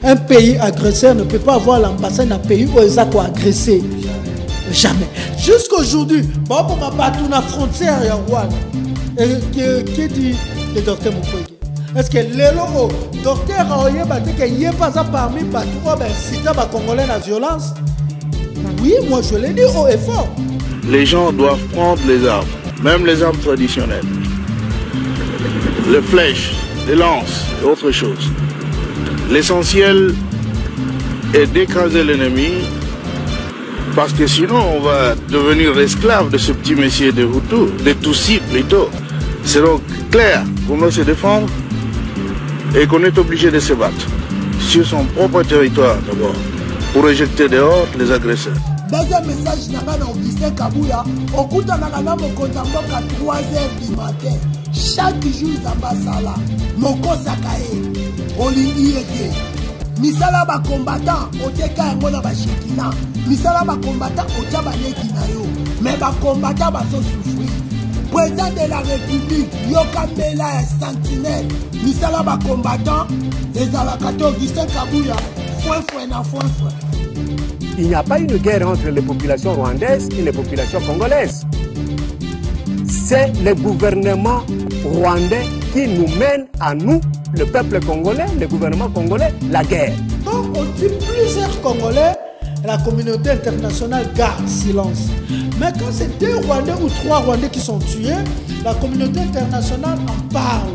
Un pays agresseur ne peut pas avoir l'ambassade d'un pays où ils ont agressé. Jamais. Jusqu'aujourd'hui, bon, pour ma bateau na frontière, il y a Rwanda. Qui dit le docteur Mukwege? Est-ce que le docteur Aoye Baté qu'il n'y a pas ça parmi bateau, ben si tu as Congolais la violence? Oui, moi je l'ai dit haut et fort. Les gens doivent prendre les armes, même les armes traditionnelles. Les flèches, les lances et autre chose. L'essentiel est d'écraser l'ennemi, parce que sinon on va devenir esclave de ce petit messier de Hutu, de Tutsi plutôt. C'est donc clair qu'on doit se défendre et qu'on est obligé de se battre sur son propre territoire d'abord, pour éjecter dehors les agresseurs. Deuxième message, dans Augustin Kabouya, au coup de la 3h du matin. Chaque jour, Zambasala, Moko Sakae, Olingi Eke, Misala ba combattant, Oteka et Mona Bashikina, Misala ba combattant, Otaba Nekinayo, mais ba combattant ba so souffrir. Président de la République, Yokamela et Sentinelle, Misala ba combattant, les Alakato Augustin Kabouya, foin. Il n'y a pas une guerre entre les populations rwandaises et les populations congolaises. C'est le gouvernement rwandais qui nous mène à nous, le peuple congolais, le gouvernement congolais, la guerre. Quand on dit plusieurs Congolais, la communauté internationale garde silence. Mais quand c'est 2 Rwandais ou 3 Rwandais qui sont tués, la communauté internationale en parle.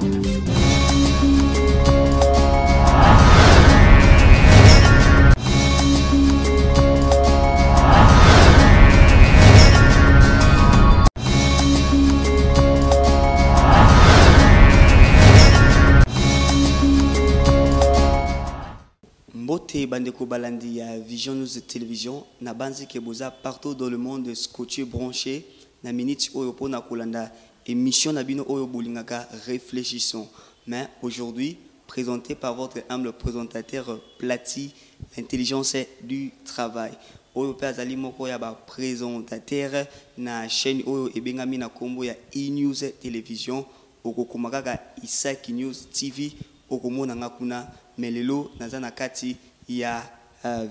Bandeko Balandi à Vision News Télévision na banzi ke boza partout dans le monde scotché branché na minute oyo pona kolanda émission na bino oyo bolingaka réfléchissons. Mais aujourd'hui présenté par votre humble présentateur Plati, l'intelligence du travail. Oyo pe azali moko ya ba présentateur na chaîne oyo ebengami na kombo ya e-news télévision okokomaka Isaac News TV okomona ngakuna melelo nazana kati ya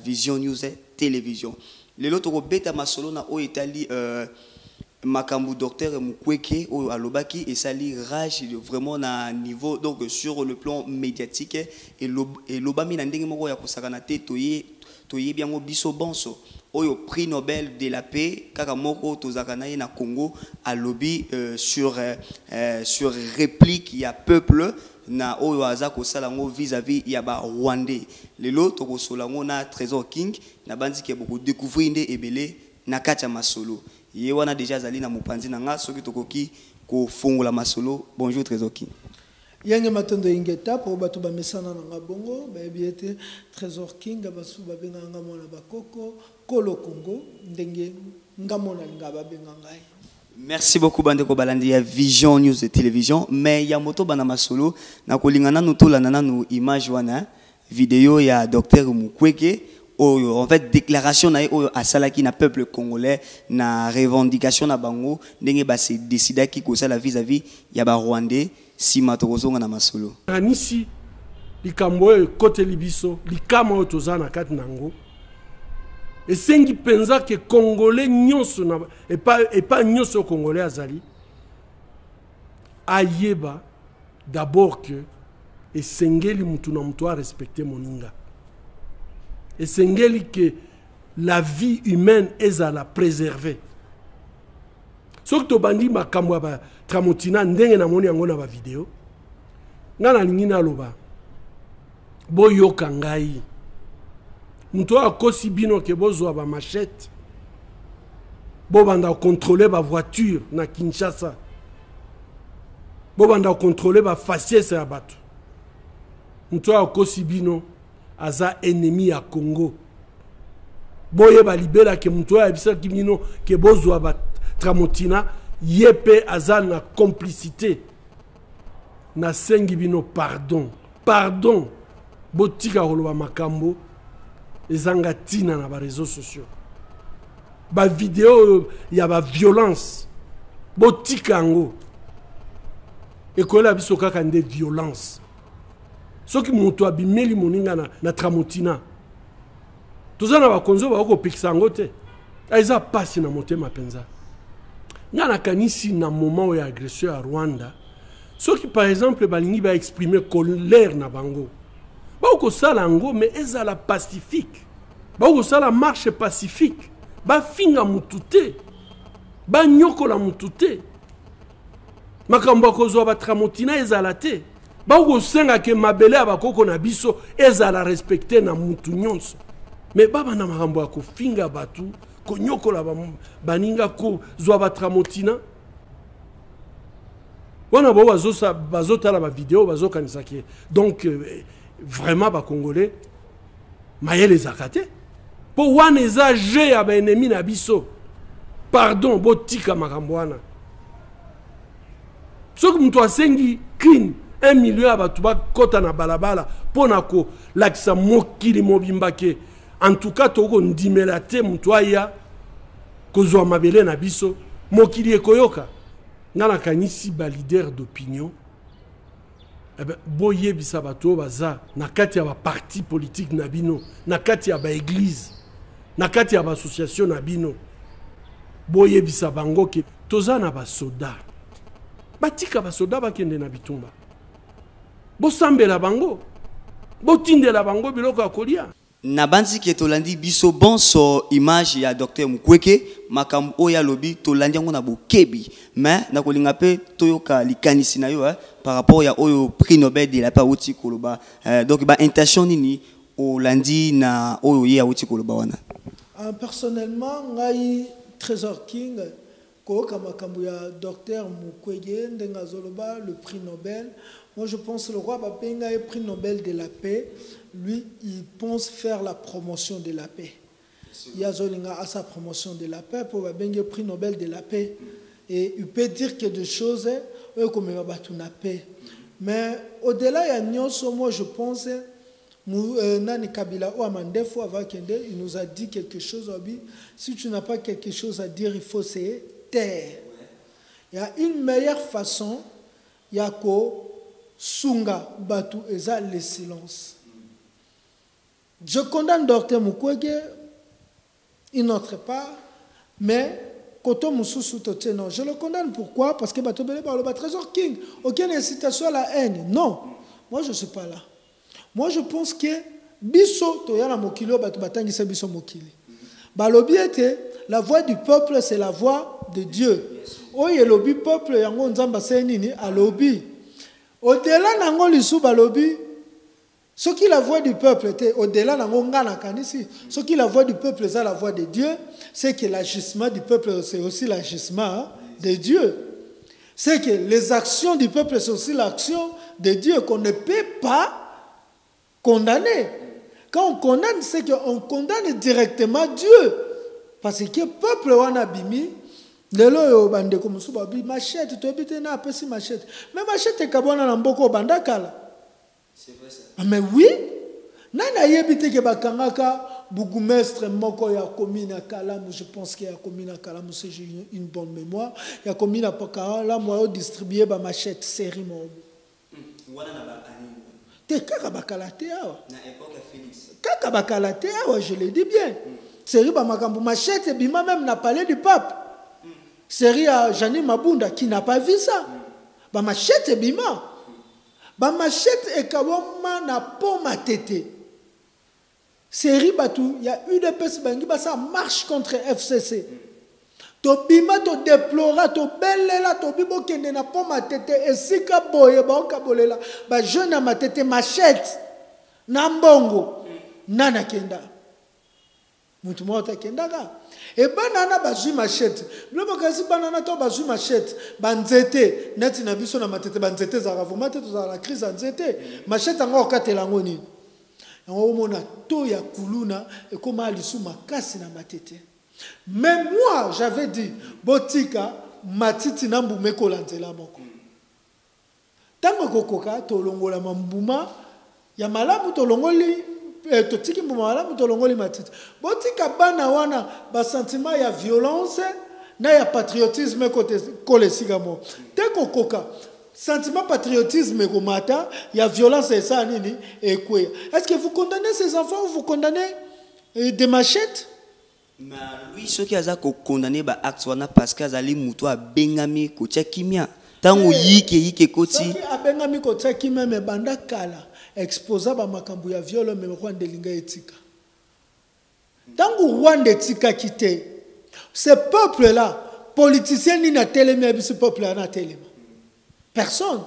Vision News Télévision. Lelo toko beta masolo na o Italie makambu docteur Mukwege o alobaki et sali rage vraiment na niveau donc sur le plan médiatique et lobami na ndenge moko ya kosakana te toye biango biso bonso oyo prix Nobel de la paix kaka moko tozakana na Congo a lobby sur réplique ya peuple na oyo aza kosala ngo vis-à-vis ya ba Rwandais lelo toko solango na Trésor King na bandi ke beaucoup découvrir nde ebele na kacha masolo ye wana déjà zali na mopanzi na nga soki tokoki ko fongola masolo. Bonjour Trésor King. Yange matondo ingeta pour bato ba mesana na bongo ba biete Trésor King basu ba benga nga mona bakoko kolo Congo ndenge ngamona ngaba benga ngai. Merci beaucoup Bandeko Balandi ya Vision News de Télévision. Mais ya moto bana masolo na kolingana nutola nana nu image wana vidéo ya docteur Mukwege oyo en fait déclaration na oyo asalaki na peuple congolais na revendication na bango ndenge ba se décida ki ko sala vis-à-vis ya ba Rwandais si matokozonga na masolo. Anisi likambo kote libiso likama otozana kati nango. Et sengi penza que Congolais nyonso na et pas nyonso Congolais azali ayeba d'abord que et sengeli mutu na mutu a respecter moninga et sengeli que la vie humaine est à la préserver. Soki to bandi makambo ba tramotina ndenge na moni yango na ba vidéo ngana lingi na loba boyoka ngai muto akosi bino ke bozwa ba machette bo banda contrôler ba voiture na Kinshasa bo banda contrôler ba faciès ya bato muto akosi bino aza ennemi ya Congo boye ba libela ke muto ya bisa kimino ke bozwa ba tramotina yepe aza na complicité na sengi bino pardon botika koloba makambo ezanga tina na ba réseaux sociaux ba vidéo ya ba violence botika ngo ekola biso kaka nde violence soki moto abimeli moninga na tramotina tozana bakonzo bako pikisa ngo te aiza pasi na motema penza ngana kanisi na moment ya agression à Rwanda soki par exemple balingi ba exprimer colère na bango bako sala ngo mais ezala pacifique bako sala marche pacifique ba finga mutute ba nyokola mutute makambo kozwa ba tramotina ezala te bako senga ke mabele abakoko na biso ezala respecter na mutu nyonso mais baba na makambo ya kofinga batu konyokola baninga ko zwa batramotina wana bo bazotala ba vidéo bazokanisa ke donc vraiment ba congolais mayele zakate po wana eza je ya ba ennemi na biso pardon botika makambo wana soki mtu asengi clean 1 million ya batu bakota na balabala pona ko lakisa mokili mobimba ke en tout cas toko ndimela te mutu aya kozwa mabele na biso mokili ekoyoka ngana kanisi ba leader d'opinion boye bisa bato baza na kati ya ba parti politique na bino na kati ya ba église na kati ya ba association na bino boye bisa bango ke toza na ba soda batika ba soda bakende na bitumba bosambela bango botindela bango biloko ya kolia na banzi ke tolandi biso bonso image ya Dr Mukwege makambo oya lobi tolandi ngo na bokebi mais na kolinga pe toyoka likanisi na yo par rapport ya oyo prix Nobel de la paix uti koloba donc ba intention nini olandi na oyo ya uti koloba wana personnellement ngai Trésor King ko makambo ya Dr Mukwege ndenga zoloba le prix Nobel. Moi, je pense que le roi Bapenga est prix Nobel de la paix. Lui, il pense faire la promotion de la paix. Il y a Zolinga à sa promotion de la paix pour Bapenga prix Nobel de la paix. Et il peut dire que des choses comme la paix. Mais au-delà, il y a moi, je pense, Nani Kabila ou Amandefo Avakende, il nous a dit quelque chose. Si tu n'as pas quelque chose à dire, il faut se taire. Il y a une meilleure façon, il y a quoi? Sunga Batu eza le silence. Je condamne Dr Mukwege une autre part, mais Koto Mususu Tote non. Je le condamne pourquoi? Parce que Batu Bele parle de Trésor King. Aucune incitation à la haine. Non. Moi je ne suis pas là. Moi je pense que Biso Toyana Mokili Batu Batangi c'est Biso Mokili. Balobi était la voix du peuple, c'est la voix de Dieu. Oye lobi peuple yango nzamba senini a lobi. Au-delà nango lisu balobi, ce qui la voix du peuple était au-delà nango ngana kanisi, ce qui la voix du peuple c'est la voix de Dieu, c'est que l'agissement du peuple c'est aussi l'agissement de Dieu. C'est que les actions du peuple c'est aussi l'action de Dieu qu'on ne peut pas condamner. Quand on condamne, c'est qu'on condamne directement Dieu. Parce que le peuple wana bimi lelo yo bande ko musuba bi machette to bité na pesi machette mais machette kabona na mboko banda kala c'est vrai ça mais oui nana yebite ke bakangaka bougumestre moko ya commune ya Kalamu je pense que ya commune ya Kalamu c'est une bonne mémoire ya commune ya Pakala moi distribuer ba machette série mo wana na ba ani te kaka bakala te awa na époque Félix kaka bakala te awa je le dis bien série ba makambo machette bima même na palais du pape. Série à Jani Mabunda qui n'a pas vu ça. Ba machette bima. Ba machette et kawama na poma tete. Série batou, il y a une espèce bangi ba ça marche contre FCC. To bima to déplora to belela to bibo kende na poma tete et sika boye ba okabolela ba jeune na matete machette na mbongo nana kenda. Mutu mota kenda ka. Et banana bazui machette. Blobo kasi banana to bazui machette. Banzete. Neti na biso na matete banzete za ravomate to za la crise banzete. Machette ngo okatela ngoni. Ngo mona to ya kuluna et comme alisu makasi na matete. Mais moi j'avais dit botika matiti na mbume ko lanzela moko. Tango kokoka to longola mambuma ya malamu to longoli totiki mbumala mutolongoli matiti botika bana wana ba sentiment ya violence na ya patriotisme côté kolesika mo te kokoka sentiment patriotisme et komata, il y a violence et ça nini et quoi. Est-ce que vous condamnez ces enfants ou vous condamnez des machettes? Mais lui ce qui a condamné ba acte wana parce que azali muto a bengami ko kimia. Tango yike koti. Ce qui a bengami ko kimia me banda kala exposa ba makambu ya viol me Rwanda linga etika. Tango Rwanda etika kité. Ce peuple là, politicien ni na telemi ce peuple là na telemi. Personne.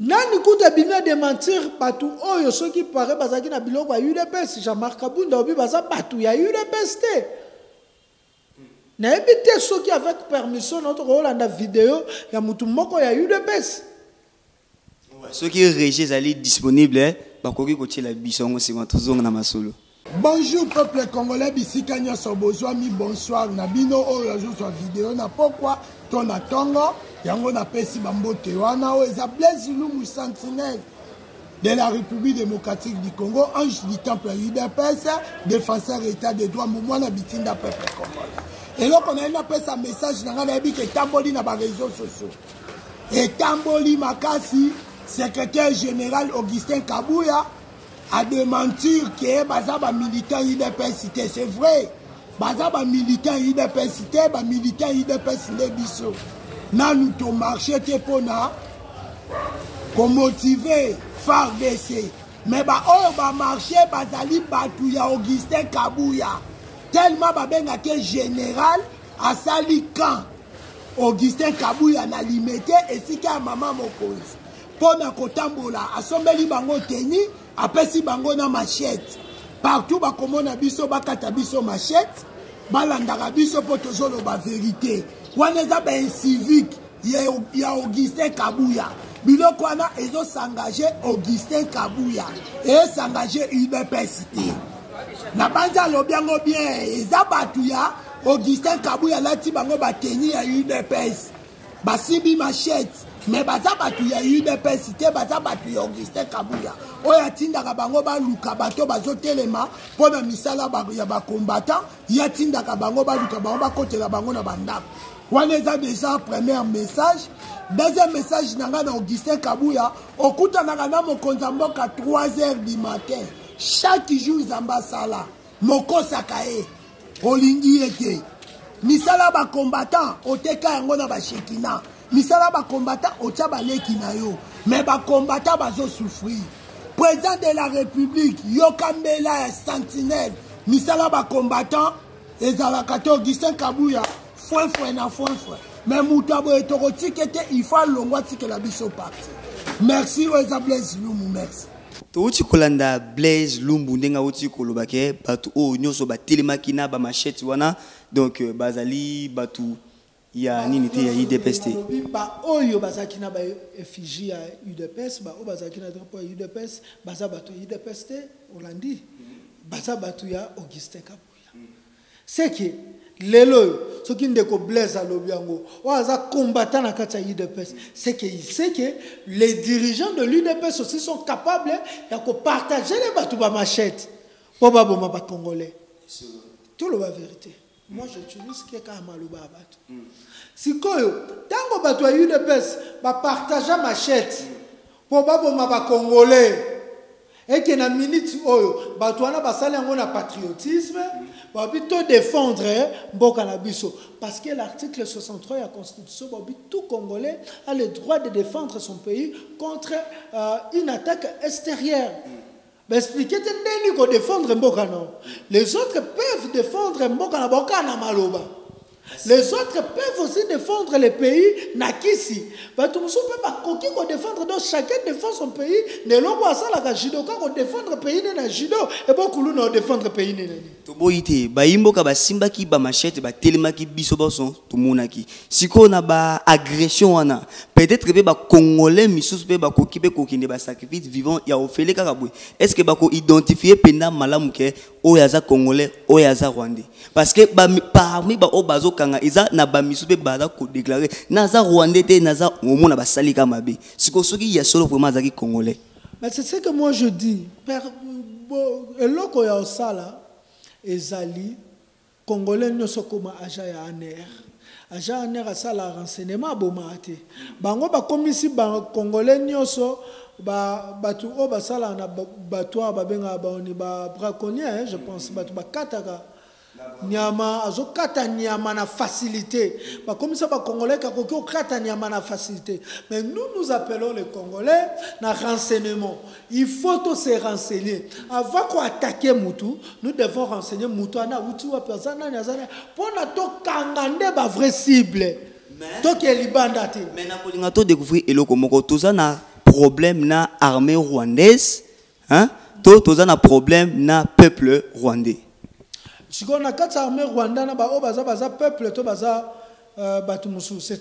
Nani kuta bina de mentir patu oyo ceux qui paraît bazaki na biloko ya UDPS Jean-Marc Kabunda obi baza patu ya UDPS te. Na ebité ceux qui avec permission notre Rolanda vidéo ya mutu moko ya UDPS. Ceux qui régis ali disponible bakoki ko tshela bisongo sima tozonga na masolo. Bonjour peuple congolais bisika nyoso bozwa mi bonsoir na bino oyo azozwa vidéo na pourquoi ton atongo yango na pesi bambote wana o eza Blaise Lumbu sentinelle de la République démocratique du Congo, ange du temple à UDPS, défenseur état des droits moumouana bitinda peuple congolais. Et là on a un peu sa message na ngana bi ke tamboli na ba réseaux sociaux. Et tamboli makasi secrétaire général Augustin Kabouya a démentir que bazaba militant UDPS c'est vrai. Bazaba militant UDPS ba militant UDPS ne biso. Na nous to marché te pona ko motiver FARDC. Mais ba oyo ba marché bazali batu ya Augustin Kabouya. Tellement ba benga ke général asali camp. Augustin Kabouya na limité et sika maman mokonzi. Pona kotambola asombeli bango teni apesi bango na machette. Partout ba komona biso bakata biso machette. Balandaka biso po tozolo ba vérité. Waneza ba civique ya Augustin Kabouya. Biloko wana ezo s'engager Augustin Kabouya et s'engager UDPS. Na banza lobiango bien eza batu ya Augustin Kabouya lati bango bateni ya UDPS. Basibi machette. Mais baza batu ya UDPS te baza batu ya Augustin Kabouya. Oya tindaka bango ba luka bato bazo telema pona misala ya ba combattant ya tindaka bango ba luka bango ba kotela bango na bandako. Wana eza déjà premier message. Deuxième message nanga na Augustin Kabouya okuta nanga na mokonza mboka 3h du matin. Chaque jour zamba sala mokosa kae olingi ete misala ba combattant oteka yango na ba shekina. Misala ba combattant otia baleki na yo mais ba combattant bazo souffrir. Président de la République Yokambela sentinelle misala ba combattant ezalaka te Augustin Kabouya foin na foin. Mais Moutabo et Torotikete il faut longwa tike la biso parti. Merci Oza Blaise Lumbu merci. Touti kolanda Blaise Lumbu ndenga uti kolobake batu o nyoso ba telemaki na ba machette wana donc bazali batu ya nini te ya UDPS te ba oyo bazaki na ba effigie ya UDPS ba o bazaki na drapeau ya UDPS baza batu UDPS te Olandi baza batu ya Augustin Kabouya. C'est que lelo soki ndeko Blaise alobiango waza combattant na kati ya UDPS c'est que il sait que les dirigeants de l'UDPS aussi sont capables de partager les batu ba machette pour ba boma ba congolais. Tout le vérité. Moi, j'utilise que Kamaloba Bato. Si tango bato ya UDPS ba partager machette pour baboma ba congolais et que na minute oyo bato wana basali yango na patriotisme ba bito défendre mboka na biso parce que l'article 63 de la Constitution tout congolais a le droit de défendre son pays contre une attaque extérieure. Expliquez que nous défendre Mboka. Les autres peuvent défendre Mboka na Boka na Maloba. Les autres peuvent aussi défendre les pays Nakisi. Tout le monde peut défendre, donc chacun défend son pays. Ne l'on ça la judoka ko défendre le pays na judo et beaucoup nous défendre le pays na. To boité ba imboka ba simba ki ba machette ba telemaki biso bason to monaki. Siko na ba agression wana. Peut-être que ba congolais misus pe ba kokibe kokinde ba sacrifice vivant ya ofele kakabwe. Est-ce que ba ko identifier penda malamu ke oyaza congolais oyaza rwandais parce que parmi ba obazo kanga iza na ba misube bala ko déclarer naza rwandais te naza omona ba salika mabe siko soki ya solo vraiment azaki congolais. Mais c'est ce que moi je dis eloko ya osala ezali congolais nyoso koma aja ya aner agent aner asala renseignement bomate bango ba komisi ba congolais nyoso ba batu o basala na batwa ba benga ba oni ba braconnier je pense batu ba kataka nyama azokata nyama na facilité ba komisa ba congolais ka ko kata nyama na facilité mais nous appelons les congolais na renseignement il faut tous se renseigner avant qu'on attaque mutu nous devons renseigner mutu ana uti wa personne na zana pour na to kangande ba vrai cible to ke libanda te mais na kolinga to découvrir eloko moko toza na problème na armée rwandaise hein toza na problème na peuple rwandais. Si on a quatre armées rwandaises, baza peuple, to baza batumusu. C'est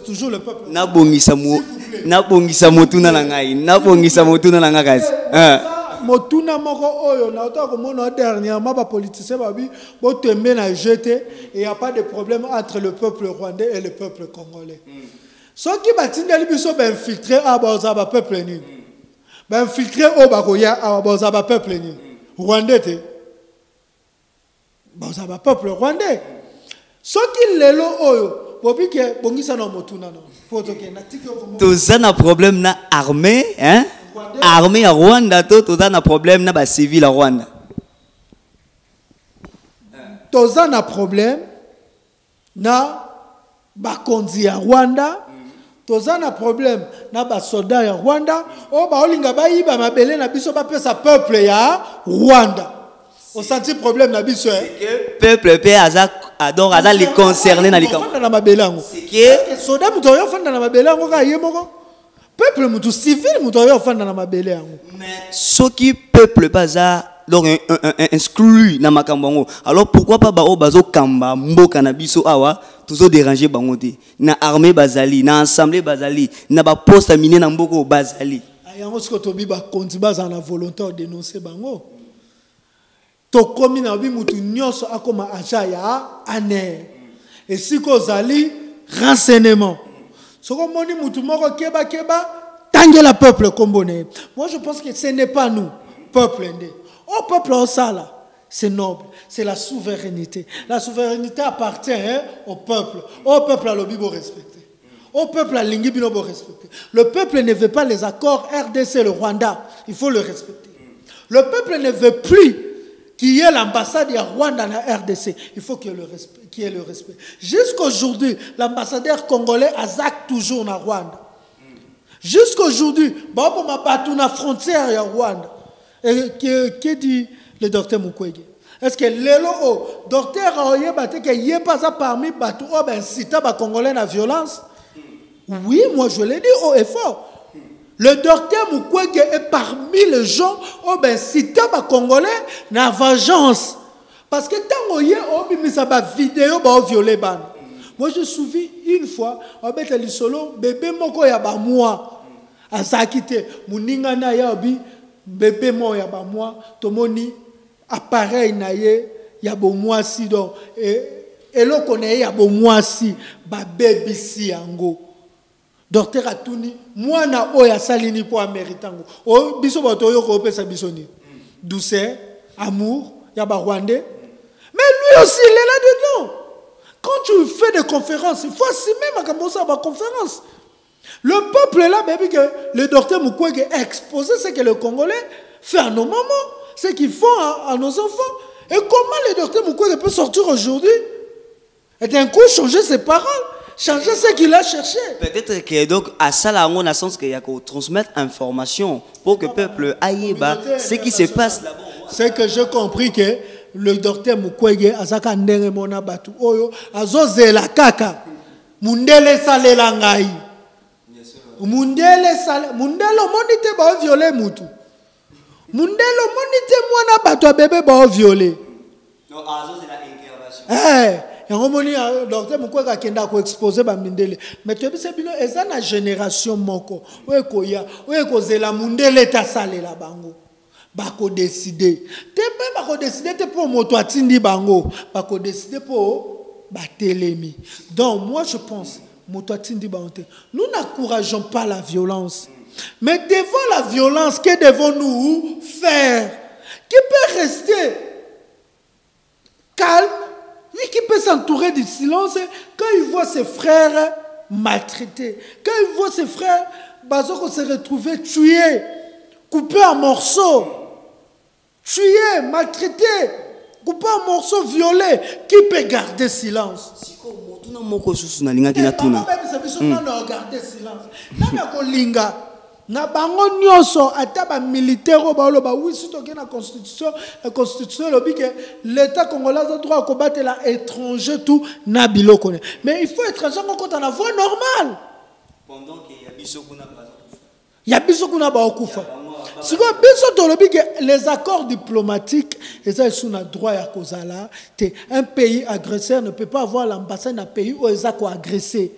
toujours le peuple. Na bongisa motuna na ngai, na bongisa motuna na ngai. Motuna moko oyo na ota ko mona dernièrement ba politicien ba bi bo tembe na jeté et il y a pas de problème entre le peuple rwandais et le peuple congolais. Ceux qui batindeli biso ba infiltrer abaza ba peuple ni. Ba infiltrer o ba koya abaza ba peuple ni. Rwandais te. Baza ba peuple rwandais. Ce qui lelo oyo, bobi ke bongisa na motuna no. Poto ke na tiki o. Toza na problème na armée, hein? Armée à Rwanda, toza na problème na ba civil à Rwanda. Toza na problème na ba konzi ya Rwanda. Toza na problème na ba soldat ya Rwanda. O ba olinga ba yiba mabele na biso ba pesa peuple ya Rwanda. On sentit problème na biso que peuple pe donc aza les concernés na likambo. C'est que soldat muto yo fanda na mabele yango ka yemoko. Peuple mutu civil muto yo fanda na mabele yango. Mais ce qui peuple baza donc exclu na makambo yango. Alors pourquoi pas ba o bazo kamba mboka na biso awa toujours déranger bango te. Na armée bazali, na assemblée bazali, na ba poste minier na mboko bazali. Yango siko tobi ba konti baza na volonté de dénoncer bango. Tokomi na bi mutu nyonso akoma aja ya aner et si kozali renseignement soko moni mutu moko keba tangela peuple kombone. Moi je pense que ce n'est pas nous peuple ndé au peuple au sala c'est noble, c'est la souveraineté appartient au peuple à lobi bo respecter au peuple à lingi bino bo respecter. Le peuple ne veut pas les accords RDC le Rwanda, il faut le respecter. Le peuple ne veut plus qui est l'ambassade de Rwanda na RDC, il faut qu'il y ait le respect. Jusqu'aujourd'hui, l'ambassadeur congolais azak toujours na Rwanda. Jusqu'aujourd'hui, babo mabatu na frontière ya Rwanda. Et qui dit le docteur Mukwege? Est-ce que lelo docteur oyeba te que yepa parmi batu o ben cita ba congolais na violence? Oui, moi je l'ai dit haut et fort. Le docteur Mukwege est parmi les gens qui ben cité ba congolais na vengeance parce que tant oye obimisa ba vidéo ba violer ban. Moi je me souviens une fois obeta lisolo bébé moko ya ba moi azakite muninga na ya obi bébé mo ya ba moi tomoni appareil na ye ya bo moi si donc et eloko na ye ya bo moi si ba baby si yango. Docteur Atouni, moi na oya salini pour améritango. O biso bato yo ko pesa bisoni. Douceur, amour, yaba rwandais. Mais lui aussi il est là dedans. Quand tu fais des conférences, il faut assumer ma kambosa ba conférence. Le peuple est là, baby, que le docteur Mukwege a exposé ce que le Congolais fait à nos mamans, ce qu'ils font à nos enfants. Et comment le docteur Mukwege peut sortir aujourd'hui et d'un coup changer ses paroles? Changer ce qu'il a cherché. Peut-être que donc à ça là on a sens qu'il y a qu'on transmettre information pour que le peuple aille ce qui se passe là-bas. C'est que j'ai compris que le docteur Mukwege azaka ndenge mona batu oyo azozela kaka mundele salela ngai. Mundele monite ba violer mutu. Mundele monite mwana batu a bébé ba violer. Non azozela intervention. Le docteur Mukwege kenda ko exposer ba mindele mais tu sais bino eza na génération moko oye ko zela mundele ta salela bango bako décider te pe bako décider te pour moto atindi bango bako décider pour batelemi. Donc moi je pense moto atindi bango nous n'encourageons pas la violence mais devant la violence que devons-nous faire? Qui peut rester calme? Lui qui peut s'entourer fait du silence quand il voit ses frères maltraités. Quand il voit ses frères Bazoko se retrouver tués, coupés en morceaux, tués, maltraités, coupés en morceaux, violés. Qui peut garder silence? Na bango nyonso ataba militaire ba oui surtout que la constitution lobi que l'état congolais a droit à combattre l'étranger tout na biloko. Mais il faut étranger quand on a voie normale. Pendant qu'il y a bisokuna bakufa. Il y a bisokuna bakufa. Si quoi biso lobi que les accords diplomatiques et ça sous na droit ya kozala, un pays agresseur ne peut pas avoir l'ambassade d'un pays où ils a quoi agresser.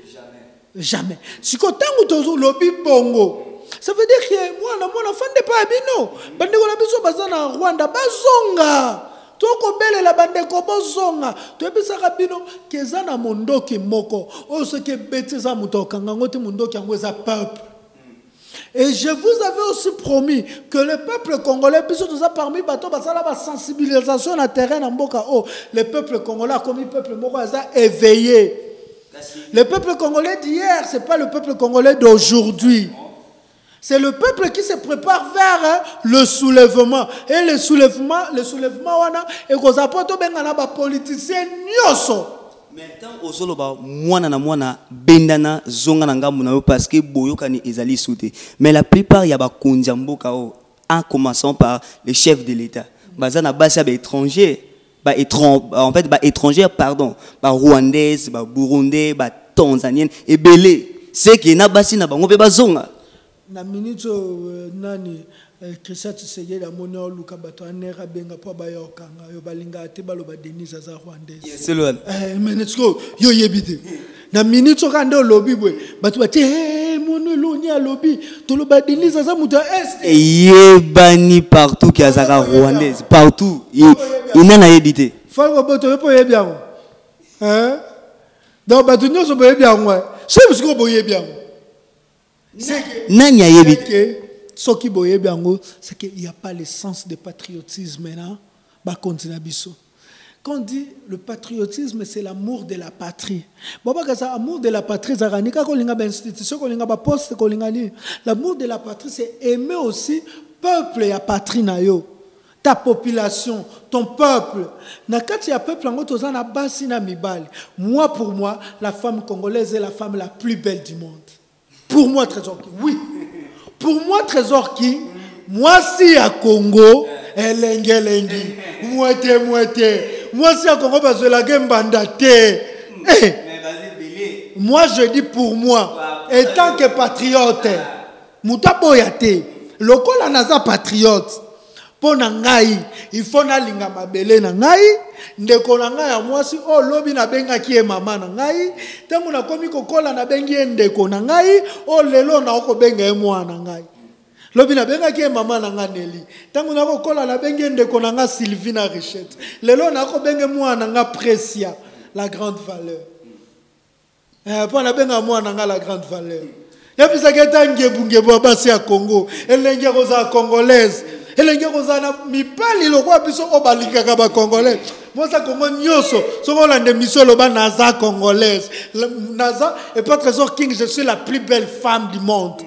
Jamais. Si quoi tangu tozo lobi bongo. Ça veut dire que moi, je fan de pas bino. Bande ko na biso bazana Rwanda bazonga. Toko bele la bande ko bazonga. To bisa bino kezana mondoki moko. O ce que betiza mutoka ngoti mondoki ngweza peuple. Et je vous avais aussi promis que le peuple congolais biso tout ça parmi bato basala ba sensibilisation na terrain na mboka oh le peuple congolais comme le peuple moko a éveillé. Le peuple congolais d'hier, c'est pas le peuple congolais d'aujourd'hui. C'est le peuple qui se prépare vers le soulèvement. Et le soulèvement, wana, et qu'on apporte au bengana ba politicien nyoso. Maintenant, ozoloba mwana na mwana bendana zonga na ngambu na yo parce que boyokani ezali souté. Mais la plupart ya ba kondiamboka o en commençant par le chef de l'État. Bazana basa ba étranger, en fait ba étrangers pardon, ba rwandaise, ba burundais, ba tanzanienne et belé. C'est que na basi na bango pe bazonga. Na minute nani Christian Tshisekedi amoni oluka bato anera benga po bayokanga yo balinga ate baloba Denise za rwandaise. Yes, c'est loin. Minute ko yo yebite. Na minute kande lobi bwe bato bati mono loni a lobi to loba Denise za muta est. Yebani partout ki azaka rwandaise partout. Inana yebite. Fa boto yo po yebiango. Donc bato nyoso bo yebiango. C'est parce que bo yebiango. C'est qu'il n'y a pas le sens de patriotisme maintenant. Quand on dit le patriotisme, c'est l'amour de la patrie. L'amour de la patrie, l'amour de la patrie, c'est aimer aussi peuple et patrie. Ta population, ton peuple. Moi, pour moi, la femme congolaise est la femme la plus belle du monde. Pour moi, Trésor qui, oui. Pour moi, Trésor qui, moi, si à Congo, elengi, moitié. Moi, si à Congo, parce que la game bandate. Moi, je dis pour moi, étant que patriote, Mouta Boyate, le col a naza patriote. Pour Nangaï, il faut na linga mabele Nangaï. Ndeko na ngai ya mwasi o lobi na benga ki e mama na ngai tangu na komi kokola na bengi ndeko na ngai o lelo na oko benga e mwana ngai lobi na benga ki e mama na ngai Neli tangu na kokola na bengi ndeko na ngai Sylvina Richette lelo na oko benga mwana ngai Precia la grande valeur pour na benga mwana ngai la grande valeur ya bisa keta ngebungebu basi ya Congo elenge roza congolaise elenge roza na mipali lokwa biso obalinga ka ba congolais. Moi, ça Congo nyoso, so la démission le Naza congolaise. Naza et pas Trésor King, je suis la plus belle femme du monde.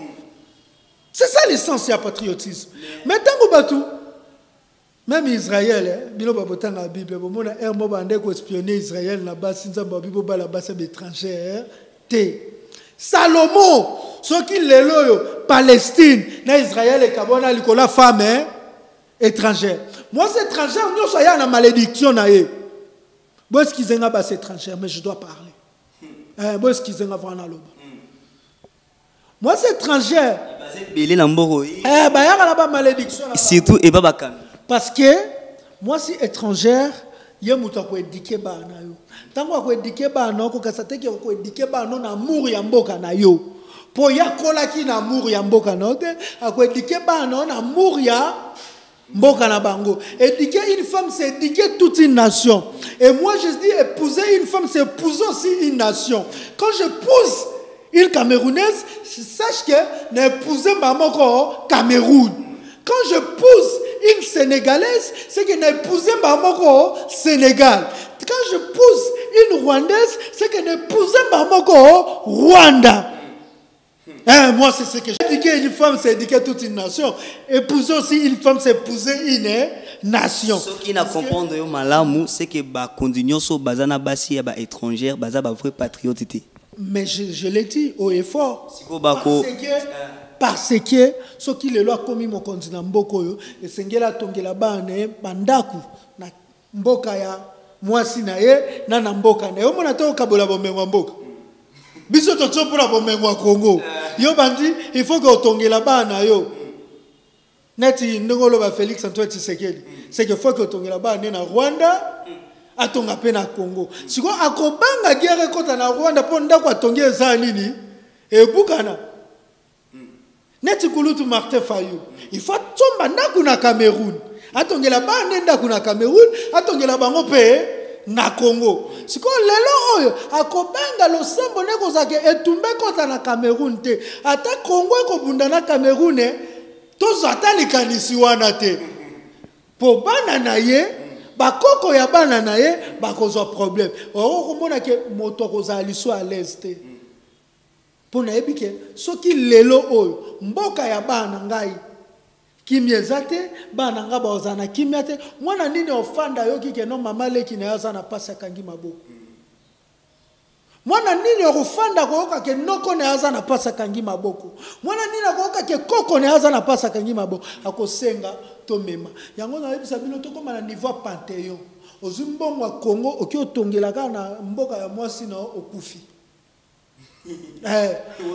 C'est ça l'essence du patriotisme. Mais tant que batou, même Israël, bilo babotan la Bible, bon mona er mo bande ko espionner Israël na bas sinza babibo ba la base étrangère té. Salomon, ceux qui les loyo Palestine, na Israël et kabona likola femme étrangère. Moi, c'est étranger, nous sommes en malédiction. Moi, ce qu'ils ont c'est étranger, mais je dois parler. Moi, ce qu'ils ont moi, c'est étranger. Surtout, et pas parce que moi, c'est étrangère. Il y a muta ko éduquer ba na yo. Tango ko éduquer ba na ko kasate ki ko éduquer ba na amour ya mboka na yo. Po ya kola ki na amour ya mboka na te, ko éduquer ba na amour ya mboka na bango. Éduquer une femme, c'est éduquer toute une nation. Et moi, je dis, épouser une femme, c'est épouser aussi une nation. Quand j'épouse une Camerounaise, sache que n'épouser maman au Cameroun. Quand j'épouse une Sénégalaise, c'est que n'épouser maman au Sénégal. Quand j'épouse une Rwandaise, c'est qu'elle épousait maman au Rwanda. Moi, c'est ce que j'ai éduqué une femme, c'est éduquer toute une nation. Épouser aussi une femme, c'est épouser une nation. Ce qui n'a comprendre malamu, c'est que bah continuons sur bazana basi ba étrangère, baza ba vrai patriote. Mais je l'ai dit haut et fort. Parce que ce qui le loi commis mon continent mboko et sengela tongela bane bandaku na mboka ya mwasi na ye na mboka na yo mona to kabola bomengo mboka biso to tsopola bomengo Congo yo bandi il faut que otongela bana yo neti ndongolo ba Félix Antoine Tshisekedi c'est que faut que otongela bana na Rwanda atonga pe na Congo siko akobanga guerre kota na Rwanda po ndako atongela za nini e bukana neti kulutu Martin Fayou il faut tomba ndaku na Cameroun atongela bana ndaku na Cameroun atongela bango pe na Congo siko lelo oyo akobanga losembo neko zake etumbe kota na Cameroun te ata Congo ekobunda na Cameroun tozo atalikanisi wana te po bana na ye bakoko ya bana na ye bakozwa problème okomona ke moto kozala liso à l'aise te pona ebike soki lelo oyo mboka ya bana ngai kimia zate bana nga bazana kimia te mwana nini ofanda yoki ke no mama leki na yaza na pasa kangi maboko mwana nini okufanda koyoka ke noko na yaza na pasa kangi maboko mwana nini akoyoka ke koko na yaza na pasa kangi maboko akosenga to mema yango na yebisa bino to koma na niveau Panthéon ozumbongo wa Congo oki otongelaka na mboka ya mwasi na okufi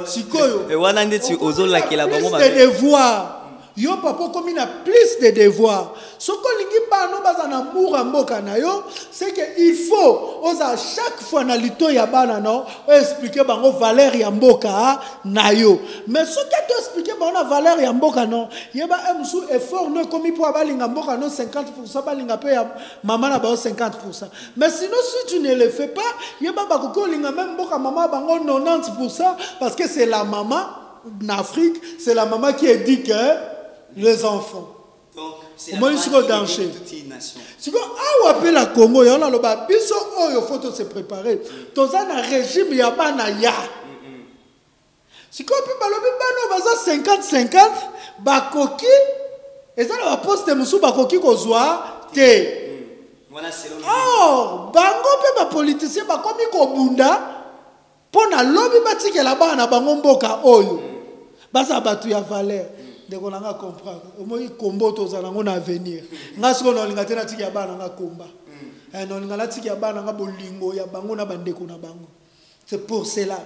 sikoyo wana ndeti ozola kila bango ba devoir yo papa comme na plus de devoirs soko lingi bano bazana mura mboka na yo c'est que il faut oza chaque fois na lito ya bana no expliquer bango valeur ya mboka na yo mais ce que tu expliquer bango na valeur ya mboka no yeba emsu effort no comme pour balinga mboka no 50% balinga pe ya mama na ba 50% mais sinon si tu ne le fais pas yeba bakoko linga même mboka mama bango 90% parce que c'est la maman en Afrique c'est la maman qui éduque les enfants. Donc, c'est la danger. Si on appelle la Congo, il y a un biso il faut se préparer. Dans un régime, il y a un ya. Si on peut balobi 50-50, bakoki, et ça la poste de musu bakoki kozwa te. Oh, bango pe ba politicien bakomi kobunda pona lobi batike la bana bango mboka oyo. Basa batu ya valeur. De qu'on a comprendre au moins combo tous en on avenir nga siko na linga tena tiki ya bana nga komba non linga la tiki ya bana nga bolingo ya bango na bandeko na bango c'est pour cela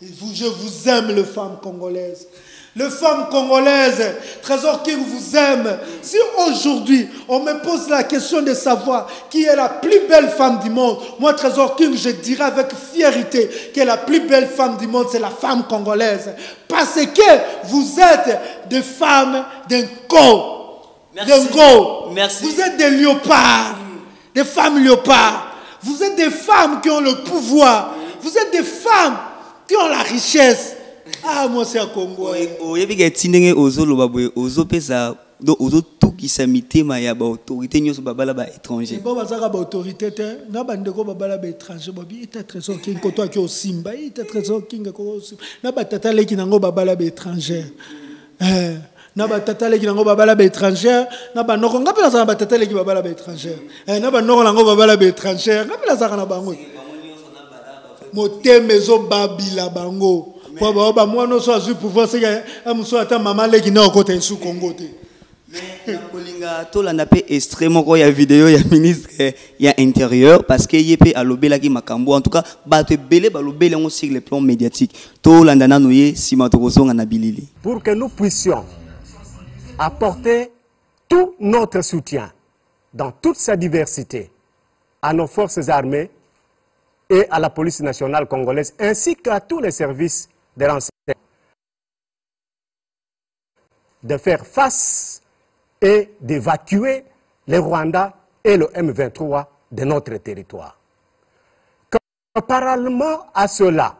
je vous aime les femmes congolaises. Les femmes congolaises, Trésor King vous aime. Si aujourd'hui on me pose la question de savoir qui est la plus belle femme du monde, moi Trésor King je dirais avec fierté que la plus belle femme du monde c'est la femme congolaise. Parce que vous êtes des femmes d'un corps. Merci. Vous êtes des léopards, des femmes léopards. Vous êtes des femmes qui ont le pouvoir. Vous êtes des femmes qui ont la richesse. Ah, moi c'est à Congo. Oui, il y a des gens ozo tukisa mitema ya ba autorité nyoso babala ba étranger. Bon bazaka ba autorité te na bandeko babala ba étranger bobi ita Trésor King koto aki osimba ita Trésor King ko osimba na batata leki nango babala ba étranger. Na batata leki nango babala ba étranger na ba noko ngapela za batata leki babala ba étranger. Na ba noko nango babala ba étranger ngapela za kana bango. Moteme zo babila bango. Pour ba moi no so azu pouvoir c'est que amuso ata mama leki na okota sous Congo te. Mais Kolinga tolanda pe extrêmement ko ya vidéo ya ministre ya intérieur parce que yepé alobela ki makambo en tout cas ba te belé ba lobela on sur le plan médiatique tolanda na noyé sima to kozonga na bilili pour que nous puissions apporter tout notre soutien dans toute sa diversité à nos forces armées et à la police nationale congolaise ainsi qu'à tous les services de renseignement de faire face et d'évacuer les Rwandais et le M23 de notre territoire. Parallèlement à cela,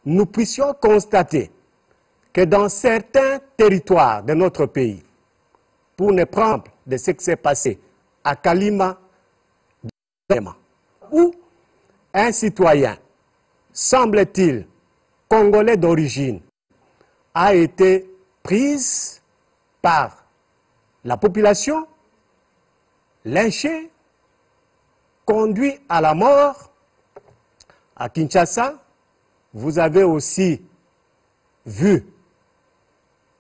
nous puissions constater que dans certains territoires de notre pays, pour ne prendre de ce qui s'est passé à Kalima, où un citoyen, semble-t-il, congolais d'origine, a été prise par la population, lynché, conduit à la mort. À Kinshasa, vous avez aussi vu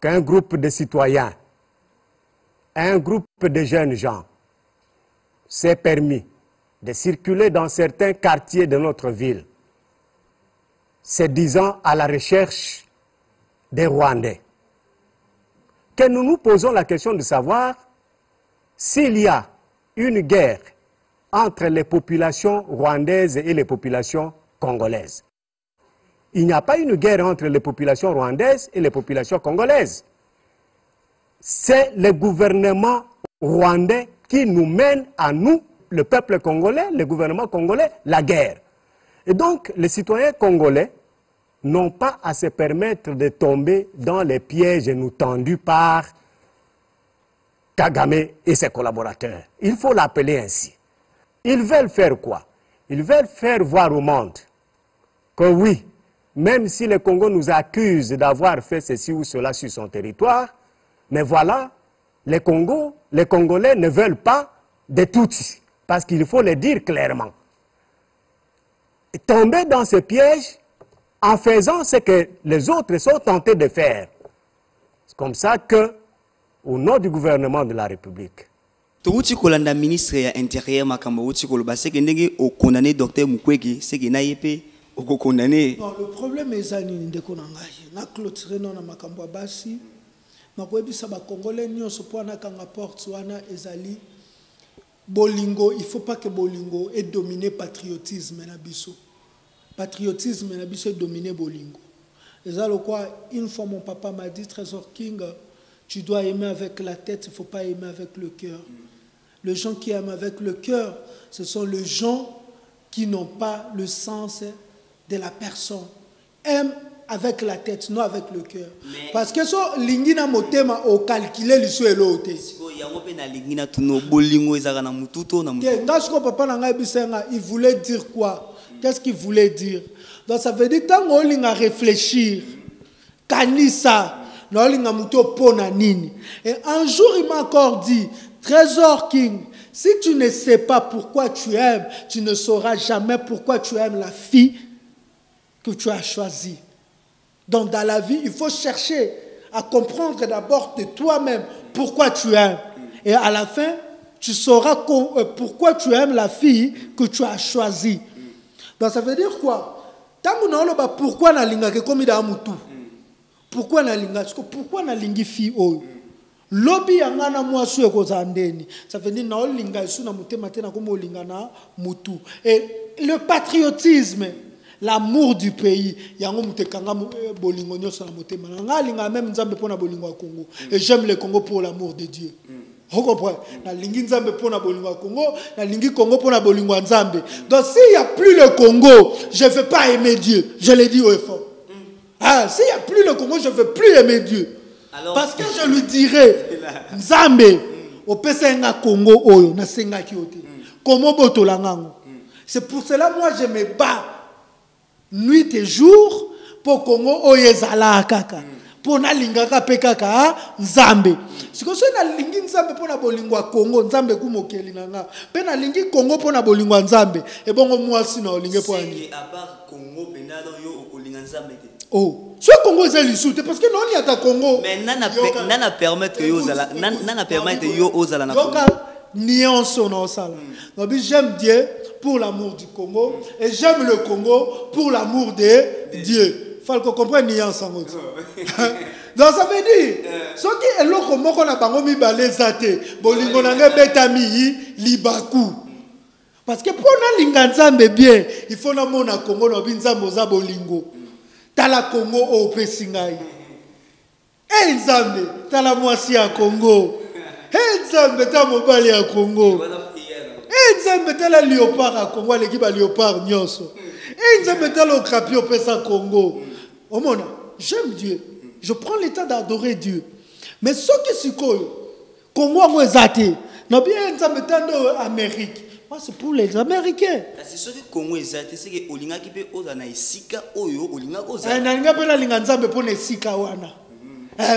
qu'un groupe de citoyens, un groupe de jeunes gens s'est permis de circuler dans certains quartiers de notre ville, se disant à la recherche des Rwandais. Que nous nous posons la question de savoir s'il y a une guerre entre les populations rwandaises et les populations congolaises. Il n'y a pas une guerre entre les populations rwandaises et les populations congolaises. C'est le gouvernement rwandais qui nous mène à nous, le peuple congolais, le gouvernement congolais, la guerre. Et donc, les citoyens congolais n'ont pas à se permettre de tomber dans les pièges nous tendus par Kagame et ses collaborateurs. Il faut l'appeler ainsi. Ils veulent faire quoi? Ils veulent faire voir au monde que oui, même si le Congo nous accuse d'avoir fait ceci ou cela sur son territoire, mais voilà, les Congolais ne veulent pas de Tutsis, parce qu'il faut le dire clairement. Et tomber dans ce piège en faisant ce que les autres sont tentés de faire. C'est comme ça que, au nom du gouvernement de la République, Touti kolanda ministre ya intérieur makambo uti koloba c'est que ndenge o condamné docteur Mukwege c'est que na yepé o condamné. Non, le problème est ça ni ndeko na ngai. Na clôturer non na makambo basi. Na koyebisa ba congolais nyonso po na kanga porte wana ezali bolingo, il faut pas que bolingo ait dominé patriotisme na biso. Patriotisme na biso est dominé bolingo. Et ça le quoi une fois mon papa m'a dit Trésor King, tu dois aimer avec la tête, il faut pas aimer avec le cœur. Les gens qui aiment avec le cœur, ce sont les gens qui n'ont pas le sens de la personne. Aiment avec la tête, non avec le cœur. Parce que so lingina motema o calculer le so elote. Il voulait dire quoi? Qu'est-ce qu'il voulait dire? Donc ça veut dire que tant qu'on a réfléchir, kanisa, et un jour il m'a encore dit, Trésor King, si tu ne sais pas pourquoi tu aimes, tu ne sauras jamais pourquoi tu aimes la fille que tu as choisie. Donc dans la vie, il faut chercher à comprendre d'abord de toi-même pourquoi tu aimes. Et à la fin, tu sauras pourquoi tu aimes la fille que tu as choisie. Donc ça veut dire quoi? Pourquoi na linga ke komi da mutu? Pourquoi na linga? Pourquoi na lingi fille oyo? Lobby yangana mwasu ekozandeni. Ça veut dire na linga isu na mutema tena komo linga na mutu. Et le patriotisme, l'amour du pays, yango mutekanga bolingo nyoso na mutema. Nga linga même nzambe pona bolingo ya Congo. Et j'aime le Congo pour l'amour de Dieu. Vous comprenez? Na lingi nzambe pona bolingo ya Congo, na lingi Congo pona bolingo ya nzambe. Donc s'il n'y a plus le Congo, je ne vais pas aimer Dieu. Je l'ai dit au effort. Ah, s'il n'y a plus le Congo, je ne veux plus aimer Dieu. Alors, parce que je lui dirais, Nzambe, au Pesenga Congo, Oyo, na Senga Kyote, Komo Botolangango. C'est pour cela, moi, je me bats nuit et jour pour Congo Oyezala Kaka. Pour na lingaka pekaka Nzambe. Si ko so na lingi Nzambe pour na bolingo Congo, Nzambe ku mokeli nanga. Pe na lingi Congo pour na bolingo Nzambe. E bongo moi si na olinge pour ani. À part Congo pendant yo okolinga Nzambe. Oh, ce Congo est lisouté parce que non il y a ta Congo. Mais nana permettre yo ozala, nana permettre yo ozala na Congo. Nuance on sala. Donc j'aime Dieu pour l'amour du Congo et j'aime le Congo pour l'amour de Dieu. Il faut qu'on comprenne nuance en autre. Donc ça veut dire ce qui est là comme on a bango mi balezate, bolingo nanga betami libaku. Parce que pour na linganzambe bien, il faut na mona Congo no binzambo za bolingo. Tala Congo au pesingai. Eh Nzambe, tala mwasi ya Congo. Eh Nzambe ta mobali ya Congo. Eh Nzambe tala léopard à Congo, l'équipe à léopard nyonso. Eh Nzambe tala crapier au pesa Congo. Oh mon, j'aime Dieu. Je prends le temps d'adorer Dieu. Mais ce qui est Congo, moi, zate. Non bien Nzambe tando Amérique. moi c'est pour les Américains. C'est ce que Congo exact, c'est que olinga ki pe oza na esika oyo olinga oza. Nalinga pe na linga nzambe pour esika wana.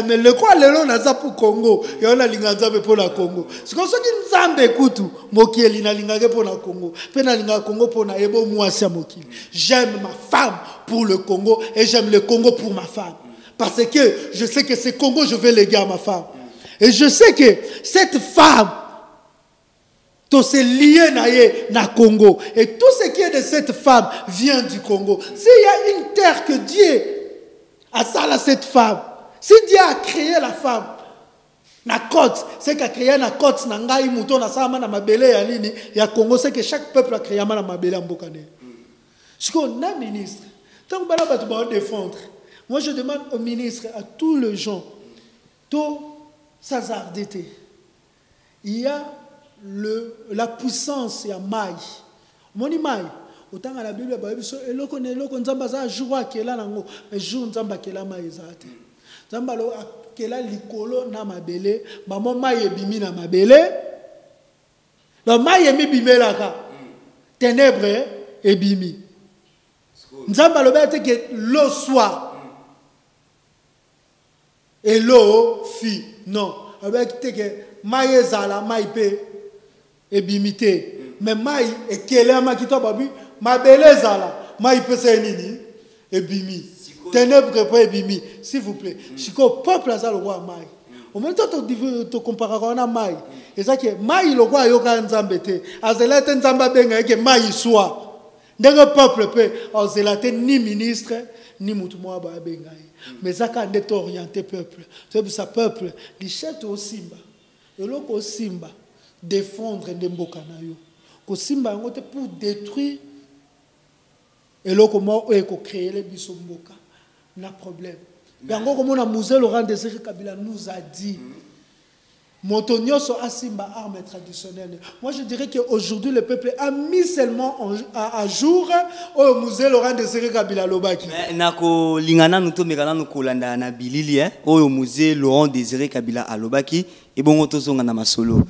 Mais le quoi lelo na za pour Congo, yo na linga nzambe pour la Congo. C'est comme ça que nzambe kutu mokeli na linga ke pour la Congo. Pe na linga Congo pour na yebo mwasi ya mokili. J'aime ma femme pour le Congo et j'aime le Congo pour ma femme. Parce que je sais que ce Congo je vais léguer à ma femme. Et je sais que cette femme tout c'est lié na Congo. Et tout ce qui est de cette femme vient du Congo. S'il y a une terre que Dieu a ça cette femme, si Dieu a créé la femme, la côte, c'est qu'il a créé la côte, na mouton, na sama na mabele ya nini, ya Congo, c'est que chaque peuple a créé na mabele en Mbokane. Ce qu'on a ministre, tant que tu vas défendre, moi je demande au ministre, à tous les gens, tout sans ardité, il y a la puissance ya mai. Moni mai autant à la Bible ba biso eloko nzamba za jour akela nango mais jour nzamba akela mai ezate nzamba lo akela likolo na mabele mamo mai ebimi na mabele lo mai emibimelaka ténèbres ebimi nzamba lo bete que l'eau soit et l'eau fi non avec que mai ezala mai pe ebimité mais mai ekele amakito babi mabele zala mai pesa nini ebimi ténèbres pas ebimi s'il vous plaît chiko peuple azalo roi mai au même temps to comparer na mai et ça que mai lo kwa yoka nzambete azelate nzamba benga ke mai soit ndenge peuple pe azelate ni ministre ni mutu mwa ba benga mais ça quand est orienté peuple c'est ça peuple li chete au simba eloko simba défendre ndemboka na yo ko simba ngote pour détruire et là comment eko créer les biso mboka na problème yango comme on a Musée Laurent Désiré Kabila nous a dit Montonioso a simba arme traditionnelle. Moi je dirais qu'aujourd'hui le peuple a mis seulement à jour au Musée Laurent Désiré Kabila lobaki nako lingana nuto mekana nukolanda na bilili au Musée Laurent Désiré Kabila à lobaki et bon tozonga na masolo.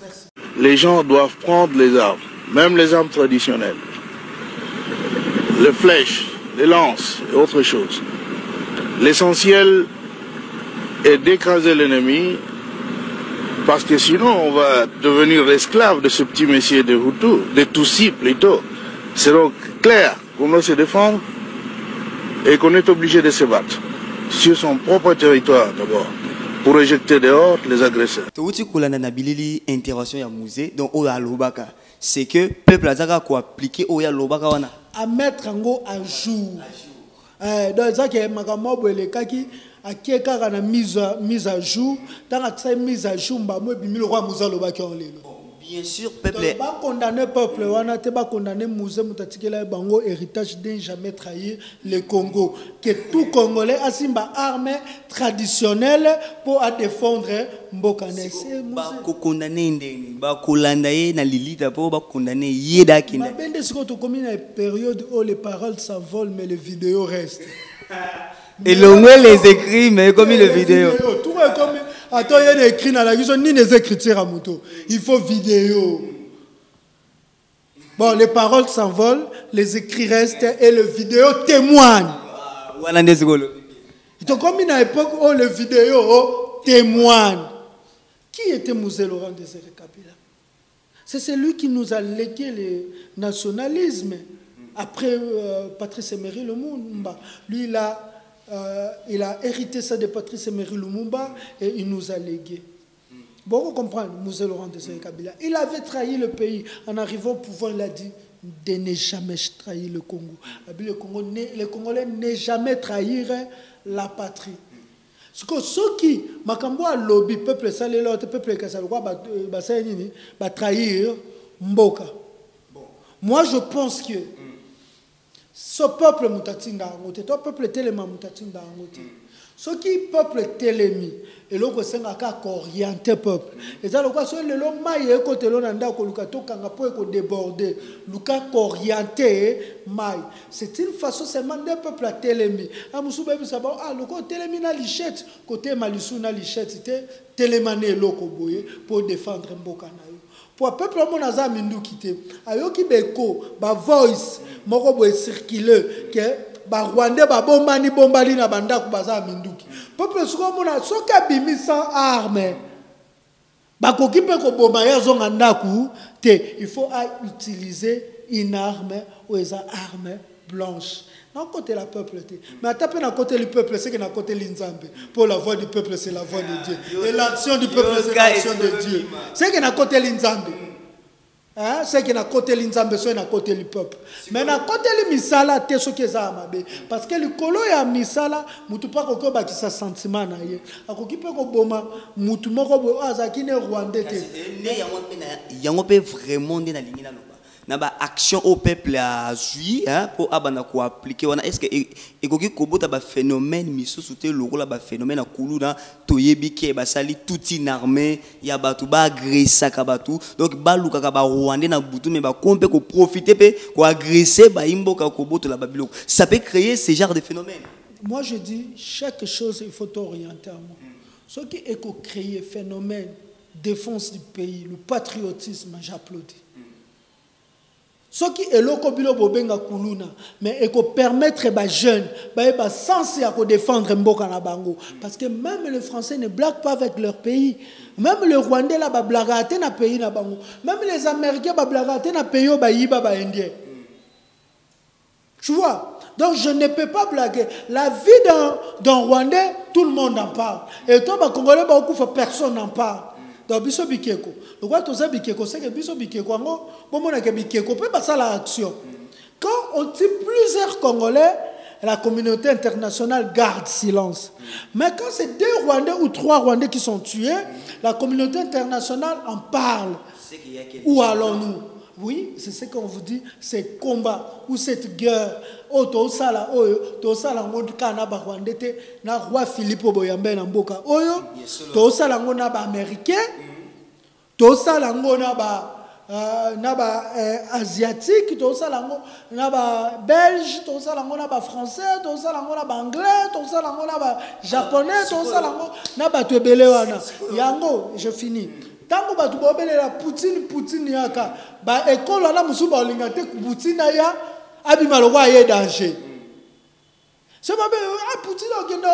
Les gens doivent prendre les armes, même les armes traditionnelles, les flèches, les lances et autre chose. L'essentiel est d'écraser l'ennemi, parce que sinon on va devenir l'esclave de ce petit messier de Hutu, de Tutsi plutôt. C'est donc clair qu'on doit se défendre et qu'on est obligé de se battre sur son propre territoire d'abord, pour éjecter dehors les agresseurs. Intervention ya musée donc au alobaka c'est que peuple azaka ko appliquer au ya lobaka wana à mettre en à jour donc ça que makambo boelekaki akeka na mise à jour dans la mise à jour ba mo bimi le roi muza lobaki on lelo bien sûr peuple ba condamner peuple wana te ba condamner musée mutatikela bango héritage de jamais trahir le Congo que tout Congolais a simba arme traditionnelle pour défendre mbokane c'est ba ko condamner ndeni ba kolanda ye na lilita pour ba condamner yeda kina bende siko to comme une période où les paroles s'envolent mais les vidéos restent et l'on les écrits mais comme les vidéos tout est comme attends il y a écrit dans la question ni les écritures à moto il faut vidéo bon les paroles s'envolent les écrits restent et le vidéo témoigne voilà des golo il est comme une époque où les vidéos témoignent. Qui était Musée Laurent Désiré Kabila? C'est celui qui nous a légué le nationalisme après Patrice Emery Lumumba. Lui il a hérité ça de Patrice Emery Lumumba et il nous a légué. Bon, vous comprenez, Musée Laurent Désiré Kabila. Il avait trahi le pays. En arrivant au pouvoir, il a dit de ne jamais trahir le Congo. Les Congolais ne jamais trahir la patrie. Ce que ceux qui, makambo a lobby, peuple salé l'autre, peuple kasalwa, va trahir Mboka. Moi, je pense que ce peuple mutatinga angote, ce peuple téléma mutatinga angote. Ce qui peuple télémi, et l'autre c'est un cas orienté peuple. Et ça, le cas c'est le long maille côté l'onanda ko lukato kanga po ko déborder, luka orienté maille. C'est une façon seulement de peuple à télémi. Amusu bebi saba ah le côté télémi na lichette, côté malisu na lichette, c'était télémané loko boye pour défendre Mboka na yo. pour peuple mon aza minduki te ayoki beko ba voice moko bo circuler que ba Rwandais ba bombali na bandako baza minduki peuple soko mona soka bimi sans arme ba koki pe ko bomba ya zonga ndaku te il faut utiliser une arme ou une arme blanche. Non, côté la peuple. Mais à taper dans côté du peuple, c'est que dans côté l'inzambe. Pour la voix du peuple, c'est la voix de Dieu. Et l'action du peuple, c'est l'action de Dieu. C'est que dans côté l'inzambe. Hein? C'est que dans côté l'inzambe, c'est dans côté du peuple. Mais dans côté le misala, c'est ce qui est amabe. Parce que le colo ya misala, mutu pas ko ba ki sa sentiment na ye. Akoki pe ko boma, mutu moko bo azaki ne Rwandais te. Yango pe vraiment na lingi na naba action au peuple a jui hein pour abana ko appliquer wana est-ce que ekoki kobota ba phénomène misusu te lokola ba phénomène akuluna toyebi ke ba sali toute une armée ya batu ba agresser ka batu donc ba luka ka ba Rwandais na butu mais ba kompe ko profiter pe ko agresser ba imboka ko boto la babiloko ça peut créer ce genre de phénomène. Moi je dis chaque chose il faut orienter à moi. Ce qui est ko créer phénomène défense du pays le patriotisme j'applaudis. Ce qui est le kobilo bobenga kuluna mais et ko permettre ba jeunes ba sens à défendre mboka na bango parce que même les Français ne blaguent pas avec leur pays, même les Rwandais là ba blaguer na pays na bango, même les Américains ba blaguer na pays ba yiba ba indien. Tu vois, donc je ne peux pas blaguer. La vie d'un Rwandais, tout le monde en parle. Et toi ba Congolais ba okufa personne n'en parle. Donc biso bikeko le quoi tous bikeko c'est que biso bikeko ngo bomona ke bikeko peut passer la action quand on dit plusieurs Congolais la communauté internationale garde silence mais quand c'est 2 Rwandais ou 3 Rwandais qui sont tués la communauté internationale en parle. Où allons-nous? Oui, c'est ce qu'on vous dit, ces combats ou cette guerre. Oh, tosala ngonde kana ba Rwandais te na roi Philippe Boyambe na mboka. Oyo, tosala ngona ba américain, tosala ngona ba asiatique, tosala ngona ba belge, tosala ngona ba français, tosala ngona ba anglais, tosala ngona ba japonais, tosala ngona ba tebele wana. Yango, je finis. Tango batu bobelela Poutine yaka ba école wana musuba olinga te Poutine ya abima lokwa ye danger. C'est pas Poutine okenda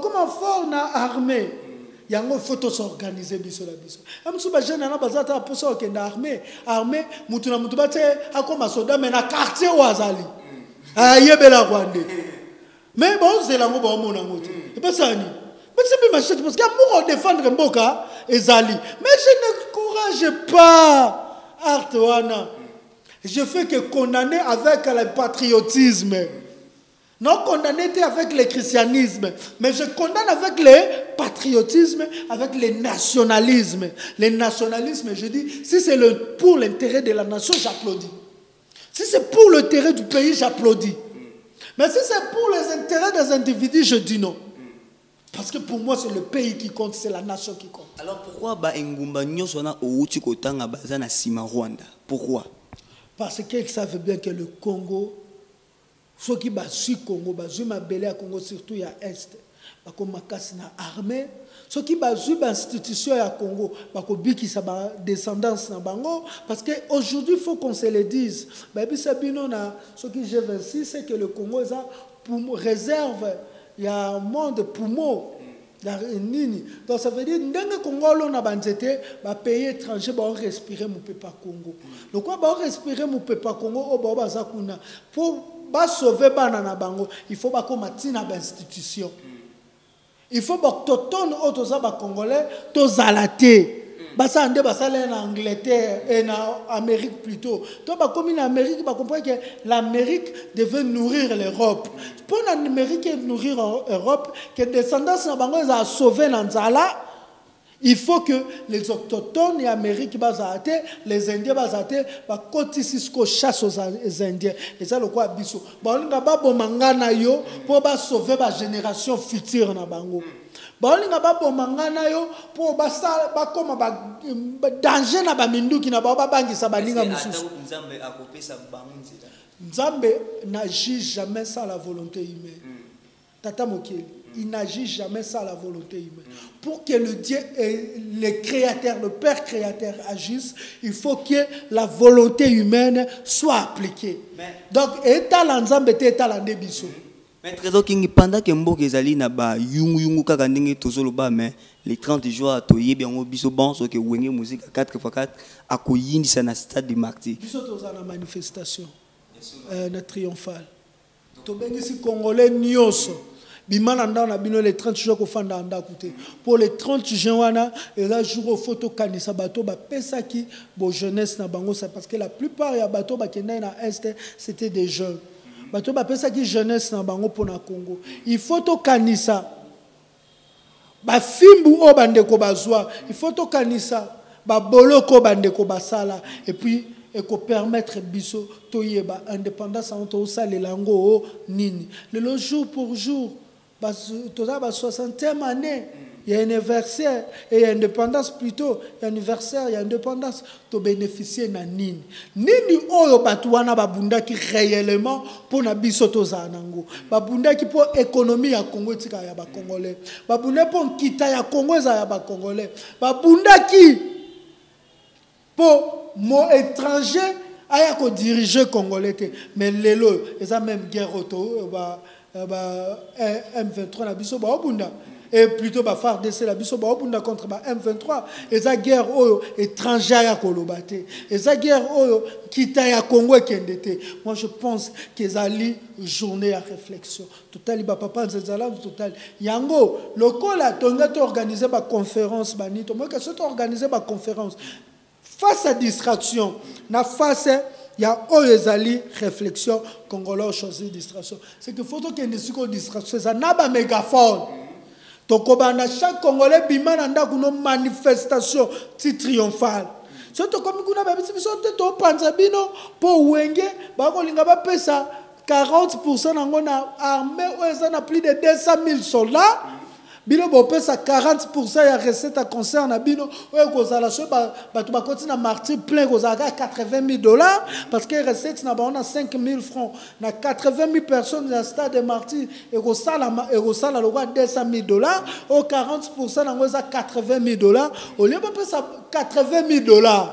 comme fort na armée. Yango faut s'organiser biso la biso. Musuba jeune na bazata poso okenda armée mutu na mutu bate akoma soda mais na quartier wazali. Ayebela Rwandais. Mais bon c'est la ngo ba mona ngoto. Et pas ça ni. Mais c'est pas machette parce qu'il y a pour défendre Mboka et Zali. Mais je n'encourage pas Artoana. Je fais que condamner avec le patriotisme. Non condamner avec le christianisme. Mais je condamne avec le patriotisme, avec le nationalisme. Le nationalisme, je dis, si c'est pour l'intérêt de la nation, j'applaudis. Si c'est pour l'intérêt du pays, j'applaudis. Mais si c'est pour les intérêts des individus, je dis non. Parce que pour moi, c'est le pays qui compte, c'est la nation qui compte. Alors pourquoi Ngumba Nyosona Outi Kotanga Bazana Sima Rwanda? Pourquoi? Parce qu'ils savent bien que le Congo, ceux qui battent le Congo, le Congo, surtout il y a Est, comme na armée, ceux qui battent l'institution à Congo, qui sa descendance na bango, parce qu'aujourd'hui il faut qu'on se le dise. Ce qui G26, c'est que le Congo est pour réserve. Il y a un monde poumon. Donc ça veut dire que Congo na banzete ba pays étranger ba respirer mon peuple Congo. Donc quoi ba respirer mon peuple Congo o ba bazakuna pour ba sauver bana na bango, il faut ba komatina ba institution. Il faut ba toton otoza ba congolais to zalaté. Basa ande basale en Angleterre et en Amérique plutôt. Toi bah comme en Amérique bah comprendre que l'Amérique devait nourrir l'Europe. Pour l'Amérique nourrir l'Europe, que descendance na bango a sauvé l'Anzala, il faut que les autochtones et Amérique basate, les Indiens basate, bah kotisisco chasse aux Indiens. Et ça le quoi biso. Bah on ba bomangana yo pour ba sauver ba génération future na bango. Baolinga babo mangana yo po basa bakoma ba danger na ba minduki na ba bangisa baninga mususu. Nzambe akopesa bangunzela. Nzambe n'agit jamais sans la volonté humaine. Tata Mokeli. il n'agit jamais sans la volonté humaine. Pour que le Dieu, le créateur, le Père créateur agisse, il faut que la volonté humaine soit appliquée. Donc, état l'ensemble était état l'endebiso. Mais trésor qui pendant que Mbok ezali na ba yungu kaka ndenge tozolo ba mais les 30 jours à toyer bien biso bon so que wenge musique 4x4 akoyindisa na stade de martyr. Biso toza na manifestation na triomphale. Tobengisi congolais nyoso. Bimana ndana bino les 30 jours ko fanda anda côté. Pour les 30 juin wana et là jour au photo kanisa bato ba pesa ki bo jeunesse na bango ça parce que la plupart ya bato ba kenda na est c'était des jeunes. Bato ba pesa ki jeunesse na bango pona Congo. Il faut to kanisa ba fimbu o bandeko bazwa. Il faut to kanisa ba boloko bandeko basala et puis et qu'on permettre biso toyeba indépendance entre ça les lango nini. Le jour pour jour toza ba 60e année. Il y a un anniversaire et il y a indépendance plutôt. Il y a anniversaire, il y a indépendance. To bénéficier na nini. Nini oyo batuana babunda qui réellement pour na biso toza nango. Babunda qui pour économie ya Congo tika ya ba Congolais. Babunda pour kita ya Congo za ya ba Congolais. Babunda qui pour mon étranger aya ko diriger Congolais. Mais lelo, eza même guerre auto M23 na biso ba obunda. Et plutôt ba FARDC la biso ba obunda contre ba M23 eza guerre oyo étranger ya kolobate eza guerre oyo kita ya Congo kendete. Moi je pense qu'ils ali journée à réflexion total ba papa nzala total yango lokola tonga to organiser ba conférence banito moi que soit organiser ba conférence face à distraction na face il y a ezali réflexion congolais choisi distraction c'est que photo qui est distraction ça n'a pas mégaphone. Donc, chaque Congolais bimana nda kuno manifestation triomphale. Surtout comme kuna ba biso to panza bino po wenge ba ko linga ba pesa 40% nango na armée oyo na plus de 200 000 soldats. Bino bo pesa 40% ya recette à concert na bino oyo kozala so ba tu ba continue martyr plein kozala $80,000 parce que recette na ba on a 5 000 francs na 80 000 personnes dans stade de martyr et kozala le roi $200,000 au 40% nango za $80,000 au lieu ba pesa $80,000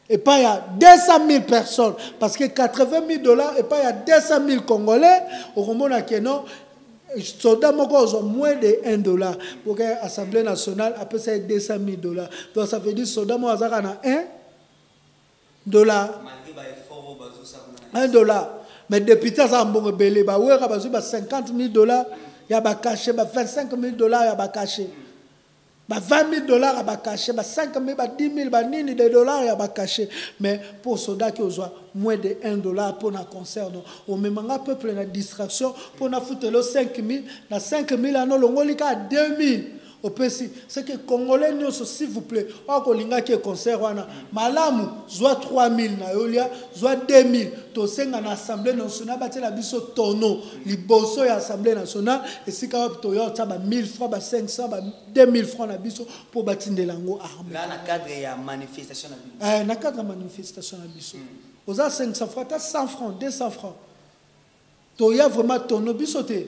et pas il y a 200 000 personnes parce que $80,000 et pas il y a 200 000 Congolais au romona keno soldat moko moins de $1 pour que l'Assemblée nationale après ça $200,000. Donc ça veut dire soldat mo azaka na $1. $1. Mais député ça mbongo belé ba wera ba $50,000 ya ba caché ba $25,000 ya ba caché. Ba $20,000 à ba caché, ba 5,000, ba 10,000, ba nini de dollars à ba caché. Mais pour soldats qui ont moins de $1 pour un concert, on me manga peuple na distraction pour na foutre le 5,000, na 5,000 ano longolika 2,000. Au PC, c'est que Congolais nous s'il vous plaît, on kolinga qui concert wana malamu soit 3,000 na yolia, soit 2,000. To senga na assemblée nationale ba tela biso tono liboso ya assemblée nationale et si ka to yo ta ba 1,000 francs ba 500 ba 2,000 francs na biso pour batindela ngo armée. Là na cadre ya manifestation na biso. Na cadre manifestation na biso. Oza 500 francs, 100 francs, 200 francs. To ya vraiment tono biso te.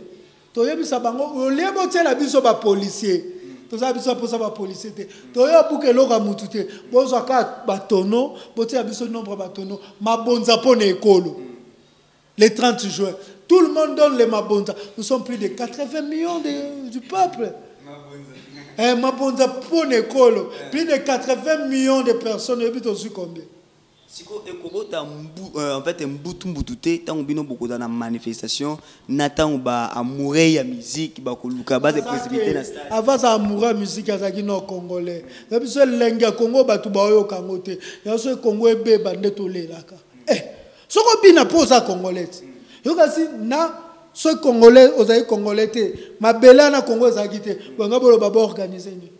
To ya bisa bango o lebo tela biso ba policier. Tous les gens pour ça policier. Tous les pour que l'on a moututé. Bon, ça a batono. Bon, tu as vu ce nombre de batono. Mabonza pone école. Les 30 juin. Tout le monde donne les mabonza. Nous sommes plus de 80 millions du peuple. Mabonza pone école. Plus de 80 millions de personnes. Et puis, tu as combien? En fait, mbutute tant bino beaucoup dans la manifestation n'attend ba amourer ya musique ba koluka ba de précipiter na stade avant ça amourer musique azaki no congolais et puis ce lenga Congo batu ba yo kangote ya so Congo ebe bande to lelaka soko bina posa congolais yo kasi na ce congolais ozali congolais te mabela na Congo azaki te banga bolo ba organiser ni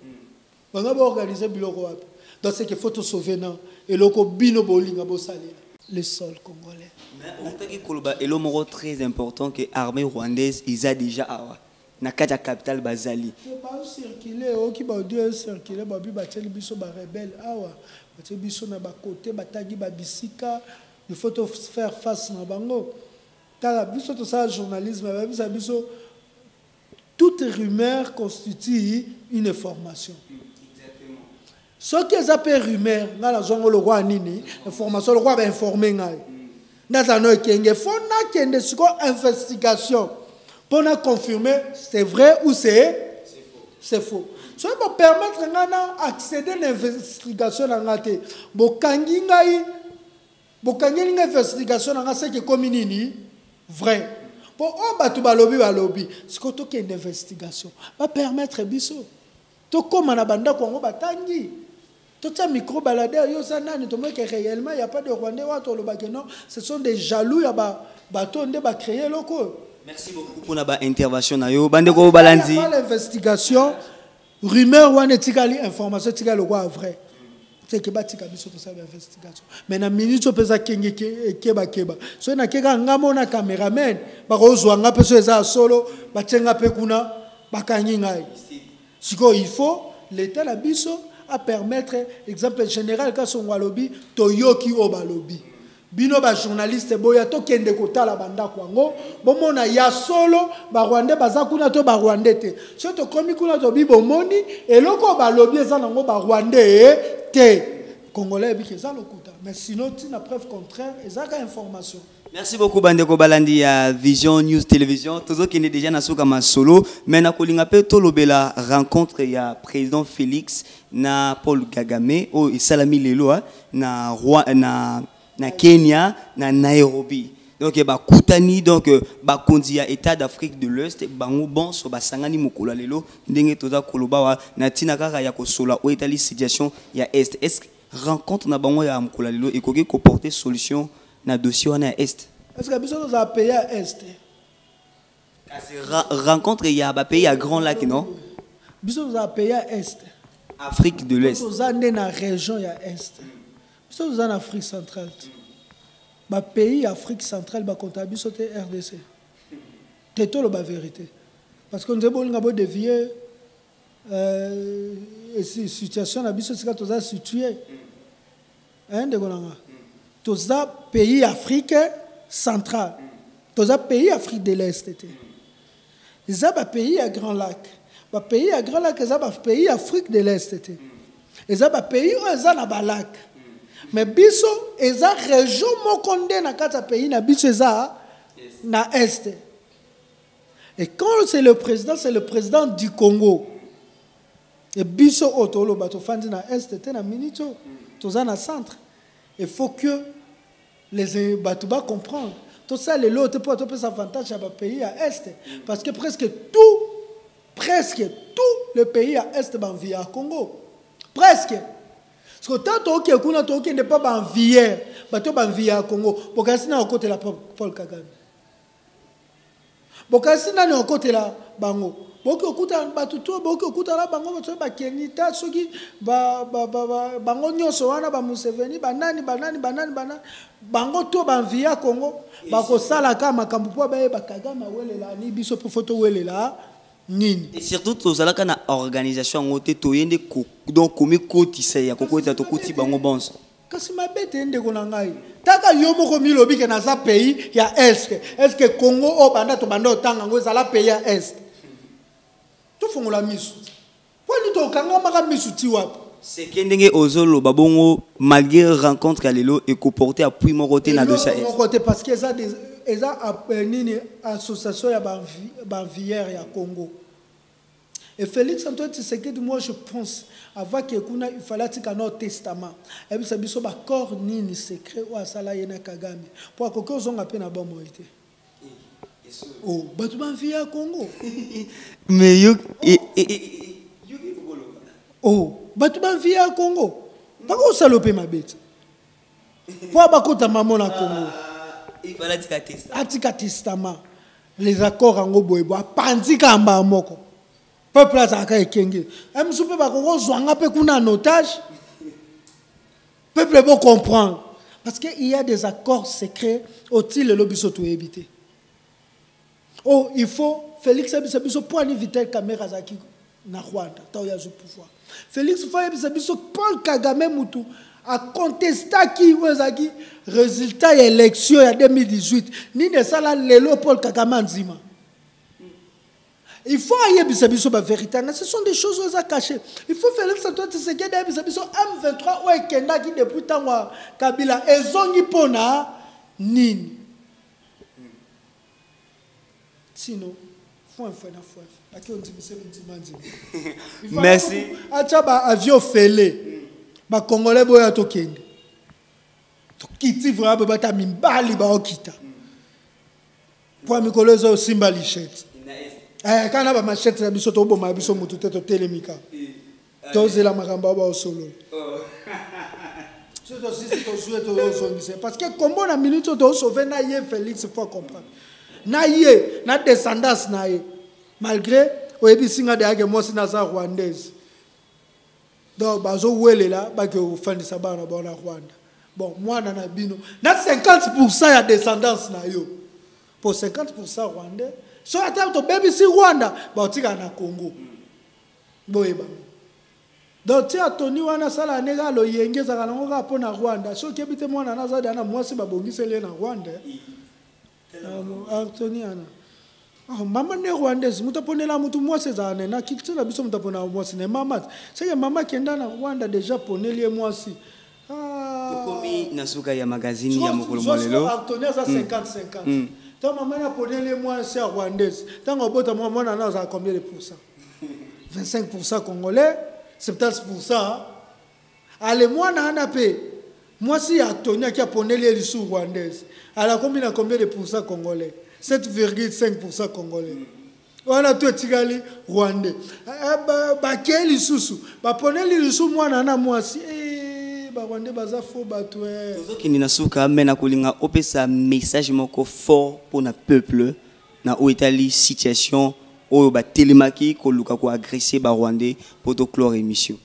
banga ba organiser biloko wapi. Donc c'est qu'il faut tout sauver non et le bino bolinga bosali le sol congolais. Mais on peut dire que le mot très important que l'armée rwandaise ils a déjà na kata capitale Bazali. C'est pas circuler qui ba dire circuler ba bi ba teli biso ba rebelle awa ba teli biso na ba côté ba tagi ba bisika il faut faire face na bango. car tout ça journalisme, toute rumeur constitue une information. Ce qu'ils appellent rumeur, le roi nini, information, le roi va informer. Il faut une investigation pour confirmer c'est vrai ou c'est faux. Ça va permettre d'accéder à l'investigation. Une investigation, c'est que comme vrai. Pour lobby, c'est que une investigation va permettre biso. To comme na banda Congo batangi. Tout ça micro baladeur yo ça nani to que réellement il y a pas de Rwandais wato lo bakeno, ce sont des jaloux ya bato nde ba créer loko. Merci beaucoup pour la intervention na yo bande ko balandi. L'investigation rumeur wana tikali information tikali lo quoi vrai. C'est que batika biso to ça investigation. Mais na minute to pesa kenge keba. So na keka ngamo na cameraman ba ko zwanga peso eza solo ba tsenga pe kuna bakanyi ngai. Siko il faut l'état la biso à permettre exemple général quand son lobby toyoki oba lobby bino ba journaliste boya to kende kotala banda kwango bomona ya solo ba rwandais baza kuna to ba rwandais te so to komi kuna to bi bomoni eloko ba lobby eza nango ba rwandais te congolais bi keza lokuta mais sinon tu na preuve contraire ezaka information. Merci beaucoup Bandeko Balandi à Vision News Télévision. Toujours qui est déjà na souka ma solo. Mais na kolinga pe to lobela rencontre ya président Félix na Paul Kagame au Salami Lelo na Kenya na Nairobi. Donc ba kutani donc ba kondia État d'Afrique de l'Ouest bango bon so ba sangani mokolo lelo ndenge toza koloba wa na tina kaka ya kosola o etali situation ya Est. Est-ce rencontre na bango ya mokolo lelo et koki ko porter solution na dossier on est. Est-ce que vous avez payé à Est? Rencontre il y a pays à Grand Lac non? Vous avez payé à Est. Afrique de l'Est. Vous avez dans la région il y a Est. Vous avez en Afrique centrale. Ba pays Afrique centrale ba comptable sauter RDC. C'est tout la vérité. Parce que nous avons dévié situation na biso sika toza situé. Hein de gonanga. Toza pays Afrique centrale. Toza pays Afrique de l'Est était. Ils ont pays à Grand Lac. Ba pays à Grand Lac, ils ont pays Afrique de l'Est était. Ils ont pays où ils ont na lac. Mais biso ils ont région mokonde na kata pays na biso ils na Est. Et quand c'est le président du Congo. Et biso otolo bato fandi na Est était na minito. Toza na centre. Il faut que les Batouba comprennent. Tout ça, les lots, pour avoir avantage à pays à Est. Parce que presque tout le pays à Est est à Congo. Presque. Parce que tant que n'est pas envié, bateau à Congo. Bokasina au côté de la Paul Kagame. Bokasina au côté de la Bango. Boko kuta batuto boko kuta la bango bato ba kenita soki bango nyoso wana ba Museveni banani bango to ba via Congo ba ko sala ka makambu po ba Kagame welela ni biso po photo welela nini. Et surtout to sala kana organisation ngote to yende ko donc komi kotisa ya kokota to kuti bango bonso. Kasi mabete ndeko na ngai taka yo moko milobi ke na za pays ya est que Congo o banda to banda otanga ngo za la pays ya est. Tout font la mise. C'est qu'endenge ozolo babongo malgré rencontre kalelo et comporter appui mon côté na dossier. Mon côté parce que ça des une association ya banvière ya Congo. Et Félix Antoine Tshisekedi moi je pense avant que kuna il fallait que notre testament et puis ça biso ba corps nini secret ou asala yena Kagame pour que qu'on zonga pe na bombo été. Oh, batu banvière Congo. Mais yo oh, batu banvière Congo. Pas qu'on saloper ma bête. Pour bakota maman na Congo. Il fallait atika testament. Les accords en boybo pandika amba moko. Peuple azaka ekenge. Em soupe ba ko zwanga pe kuna en otage. Peuple bon comprendre parce que il y a des accords secrets au-til le lobiso to éviter. Oh, il faut Félix Abisabiso pour éviter caméra zaki na Rwanda, ta ya pouvoir. Félix Abisabiso Paul Kagame mutu a contesté qui wazaki résultat de l'élection en 2018 ni ne sala lelo Paul Kagame nzima. Il faut ayer bisabiso ba vérité. Ce sont des choses qui sont cachées. Il faut faire ça toi c'est que des bisabiso M23 ou ekenda qui depuis tant Kabila ezongi pona nini. Sinon faut un fait na foi. Aki on dit merci. Acha ba avion félé. Ba Congolais boya to kende. To kiti vraiment ba ta mimbali ba okita. Pour mikolo zo simba lichette. Quand on a machette na biso to boma biso mutu te to telemika. To zela makamba ba solo. C'est aussi si to jouer to zongise parce que combo na minute to sauver na ye Félix faut comprendre. Na ye na descendance na ye malgré oyebi singa de age moi sina za rwandaise. Donc bazo welela ba ke ofandisa bana ba na Rwanda. Bon moi na bino na 50% ya descendance na yo. Pour 50% rwandais so attends to baby si Rwanda ba otika na Congo boyeba donc ti atoni wana sala nega lo yengeza kana ngoka po na Rwanda so kebite mwana na zadi ana mwasi ba bongisele na Rwanda atoni ana mama ne Rwandaise mutaponela mutu mwasi za na kitila biso mutapona mwasi ne mama c'est mama kenda na Rwanda déjà poneli mwasi komi nasuka ya magazine ya mokolo molelo atoni za 50-50 tant maman a ponné les mois c'est rwandaise. Tant on botte moi on a combien de pourcents? 25% congolais, 70%. Allez moi na a payé. Moi si a Tonia qui a ponné les sous rwandaises. Elle a combien de pourcents congolais? 7,5% congolais. On a tout tigali rwandais. Ba quel sous? Ba ponné les sous moi na moi si qui n'a souka mena kolinga opesa message moko fort pour na peuple na o Italie situation o ba telemaki ko luka ko agresser ba rwandais pour to clore émission.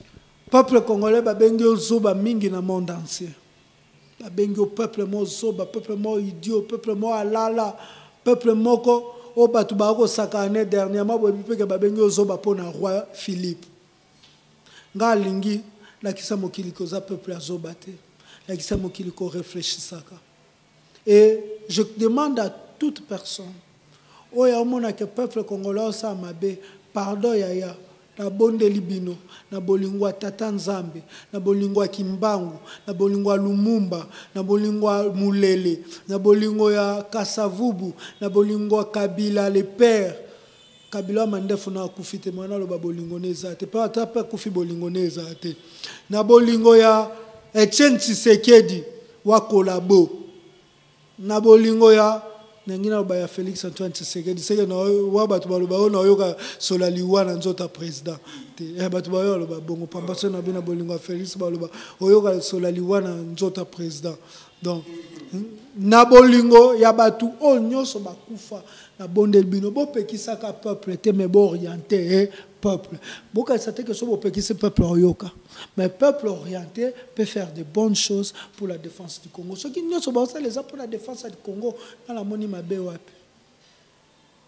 Peuple congolais ba bengi ozoba mingi na monde entier. Ba bengi o peuple mo zoba, peuple mo idiot, peuple mo alala, peuple moko o batu ba ko sakane dernièrement bo bipe ke ba bengi ozoba pour na roi Philippe. Nga lingi la kisa mokiliko za peuple azobate la kisa mokiliko réfléchissaka et je demande à toute personne oya omona que peuple congolais sa mabe pardon yaya na bonde libino na bolingwa tata nzambe na bolingwa kimbangu na bolingwa lumumba na bolingwa mulele na bolingo ya kasavubu na bolingwa kabila le père Kabila mandefu na kufite mwana lo babolingo nezate pa tapa kufi bolingo nezate na bolingo ya Etienne Tshisekedi wa kolabo na bolingo ya nangina ba ya Félix Antoine Tshisekedi seke na wa batu baloba ona yoka solaliwa na nzota president te batu ba yo lo ba bongo pamba so na bina bolingo ya Félix baloba oyoka solaliwa na nzota president donc na bolingo ya batu onyoso bakufa na bonde bino bo pekisaka peuple te me bo orienté peuple boka ça que so bo pekise peuple oyoka mais peuple orienté peut faire de bonnes choses pour la défense du Congo ce qui nyoso ba ça les pour la défense du Congo na la moni mabe wapi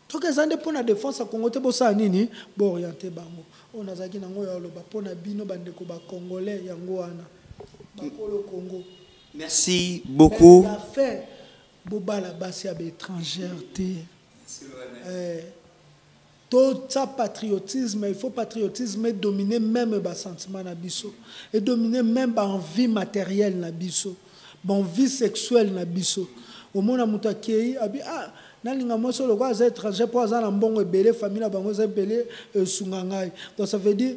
to que ça pour la défense du Congo te bo ça nini bo orienté bango on azaki na ngoya loba pona bino bandeko ba congolais yango wana bakolo Congo. Merci beaucoup. La fait boba la base à l'étranger. Tout ça patriotisme, il faut patriotisme dominer même le sentiment nabiso et dominer même l'envie matérielle nabiso, l'envie sexuelle nabiso. Au moment où on a dit ah nalinga moso le quoi étranger pour avoir un bon belé famille la bango belé sungangai. Donc ça veut dire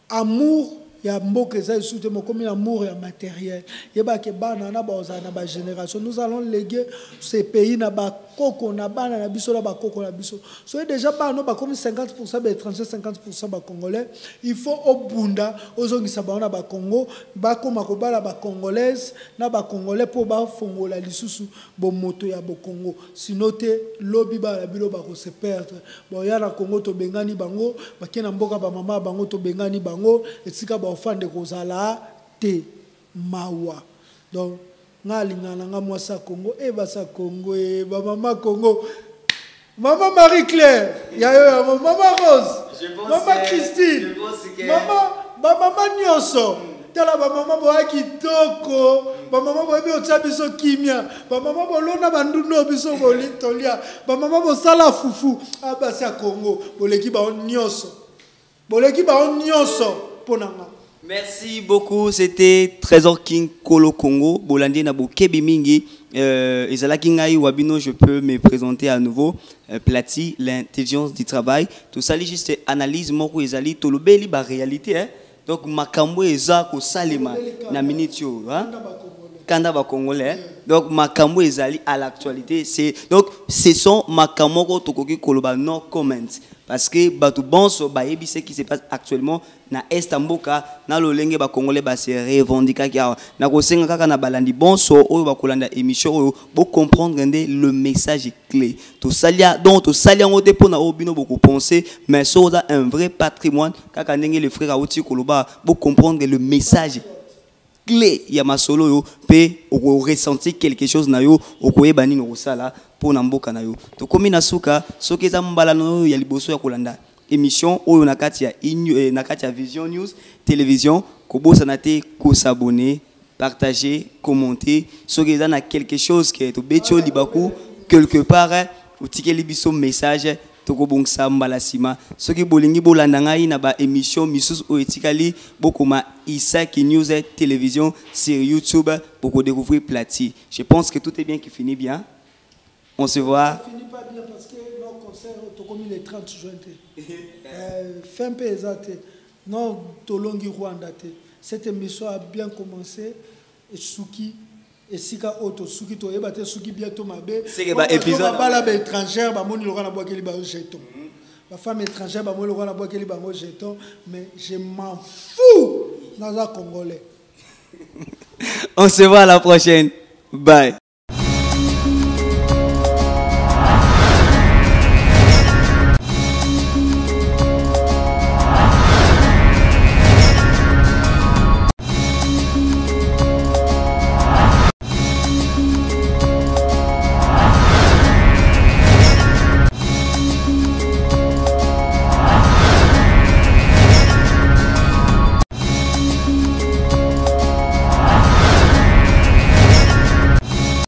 amour. Il y a mboke za soute mo comme l'amour et matériel yeba ke bana na ba za na ba génération nous allons léguer ces pays na ba koko na bana na biso na ba koko na biso so déjà ba no ba comme 50% ba étrangers 50% ba congolais il faut obunda ozongisa ba na ba Congo ba koma ko bala ba congolaise na ba congolais pour ba fongola lisusu bo moto ya bo Congo sinon te lobi ba bilo ba ko se perdre bo ya na Congo to bengani bango ba kena mboka ba mama bango to bengani bango etika enfant de Rosala te mawa donc ngalinga nga mwasa Congo e basa Congo e ba mama Congo maman Marie-Claire ya mama Rose maman Christine maman nyonso tala ba mama boa kitoko ba mama boa bi otsa biso kimia ba mama bolona banduno biso bolitolia ba mama bo sala fufu abasi ya Congo boleki ba onyoso ponanga. Merci beaucoup, c'était Trésor King Kolo Congo bolandi na bokebi mingi. Ezalaki ngai wabino, je peux me présenter à nouveau. Plati, l'intelligence du travail. Tout ça, juste analyse moko ezali tolobeli ba réalité, hein. Donc makambo eza ko salema na minitio, hein. Kanda ba congolais. Donc makambo ezali à l'actualité, c'est donc ce sont makambo ko tokoki koloba no comment parce que batu bonso ba yebi ce qui se passe actuellement na Estamboka na lolenge ba congolais ba se revendiquer kia na ko senga kaka na balandi bonso oyo ba kolanda émission oyo bo comprendre le message clé to salia donc to salia ngote pona obino beaucoup penser mais ça un vrai patrimoine kaka ndenge le frère auti koloba bo comprendre le message clé ya masolo yo pe o ressentir quelque chose na yo o koyebani no sala pour na mboka na yo to komi na suka soki eza mbala no ya liboso ya kolanda émission oyo na kati ya Vision News télévision ko bosa na te ko s'abonner partager commenter soki eza na quelque chose que to betio libaku quelque part ou tikeli biso message toko bongsa mbala sima soki bolingi bolanda ngai na ba émission misusu o etikali bokoma Isaki News télévision sur YouTube pour découvrir Plati. Je pense que tout est bien qui finit bien. On se voit. Ça finit pas bien parce que nos concerts ont mis les 30 juin. Fin un peu exact. Non, Tolongi Rwanda. Cette émission a bien commencé. Et Suki. Et Sika Oto Suki to ebate Suki bientôt mabe. C'est que ba épisode. Ba la étrangère ba moni lora na bois keli ba jeton. Ma femme étrangère ba moni lora na bois keli ba jeton, mais je m'en fous dans un Congolais. On se voit à la prochaine. Bye.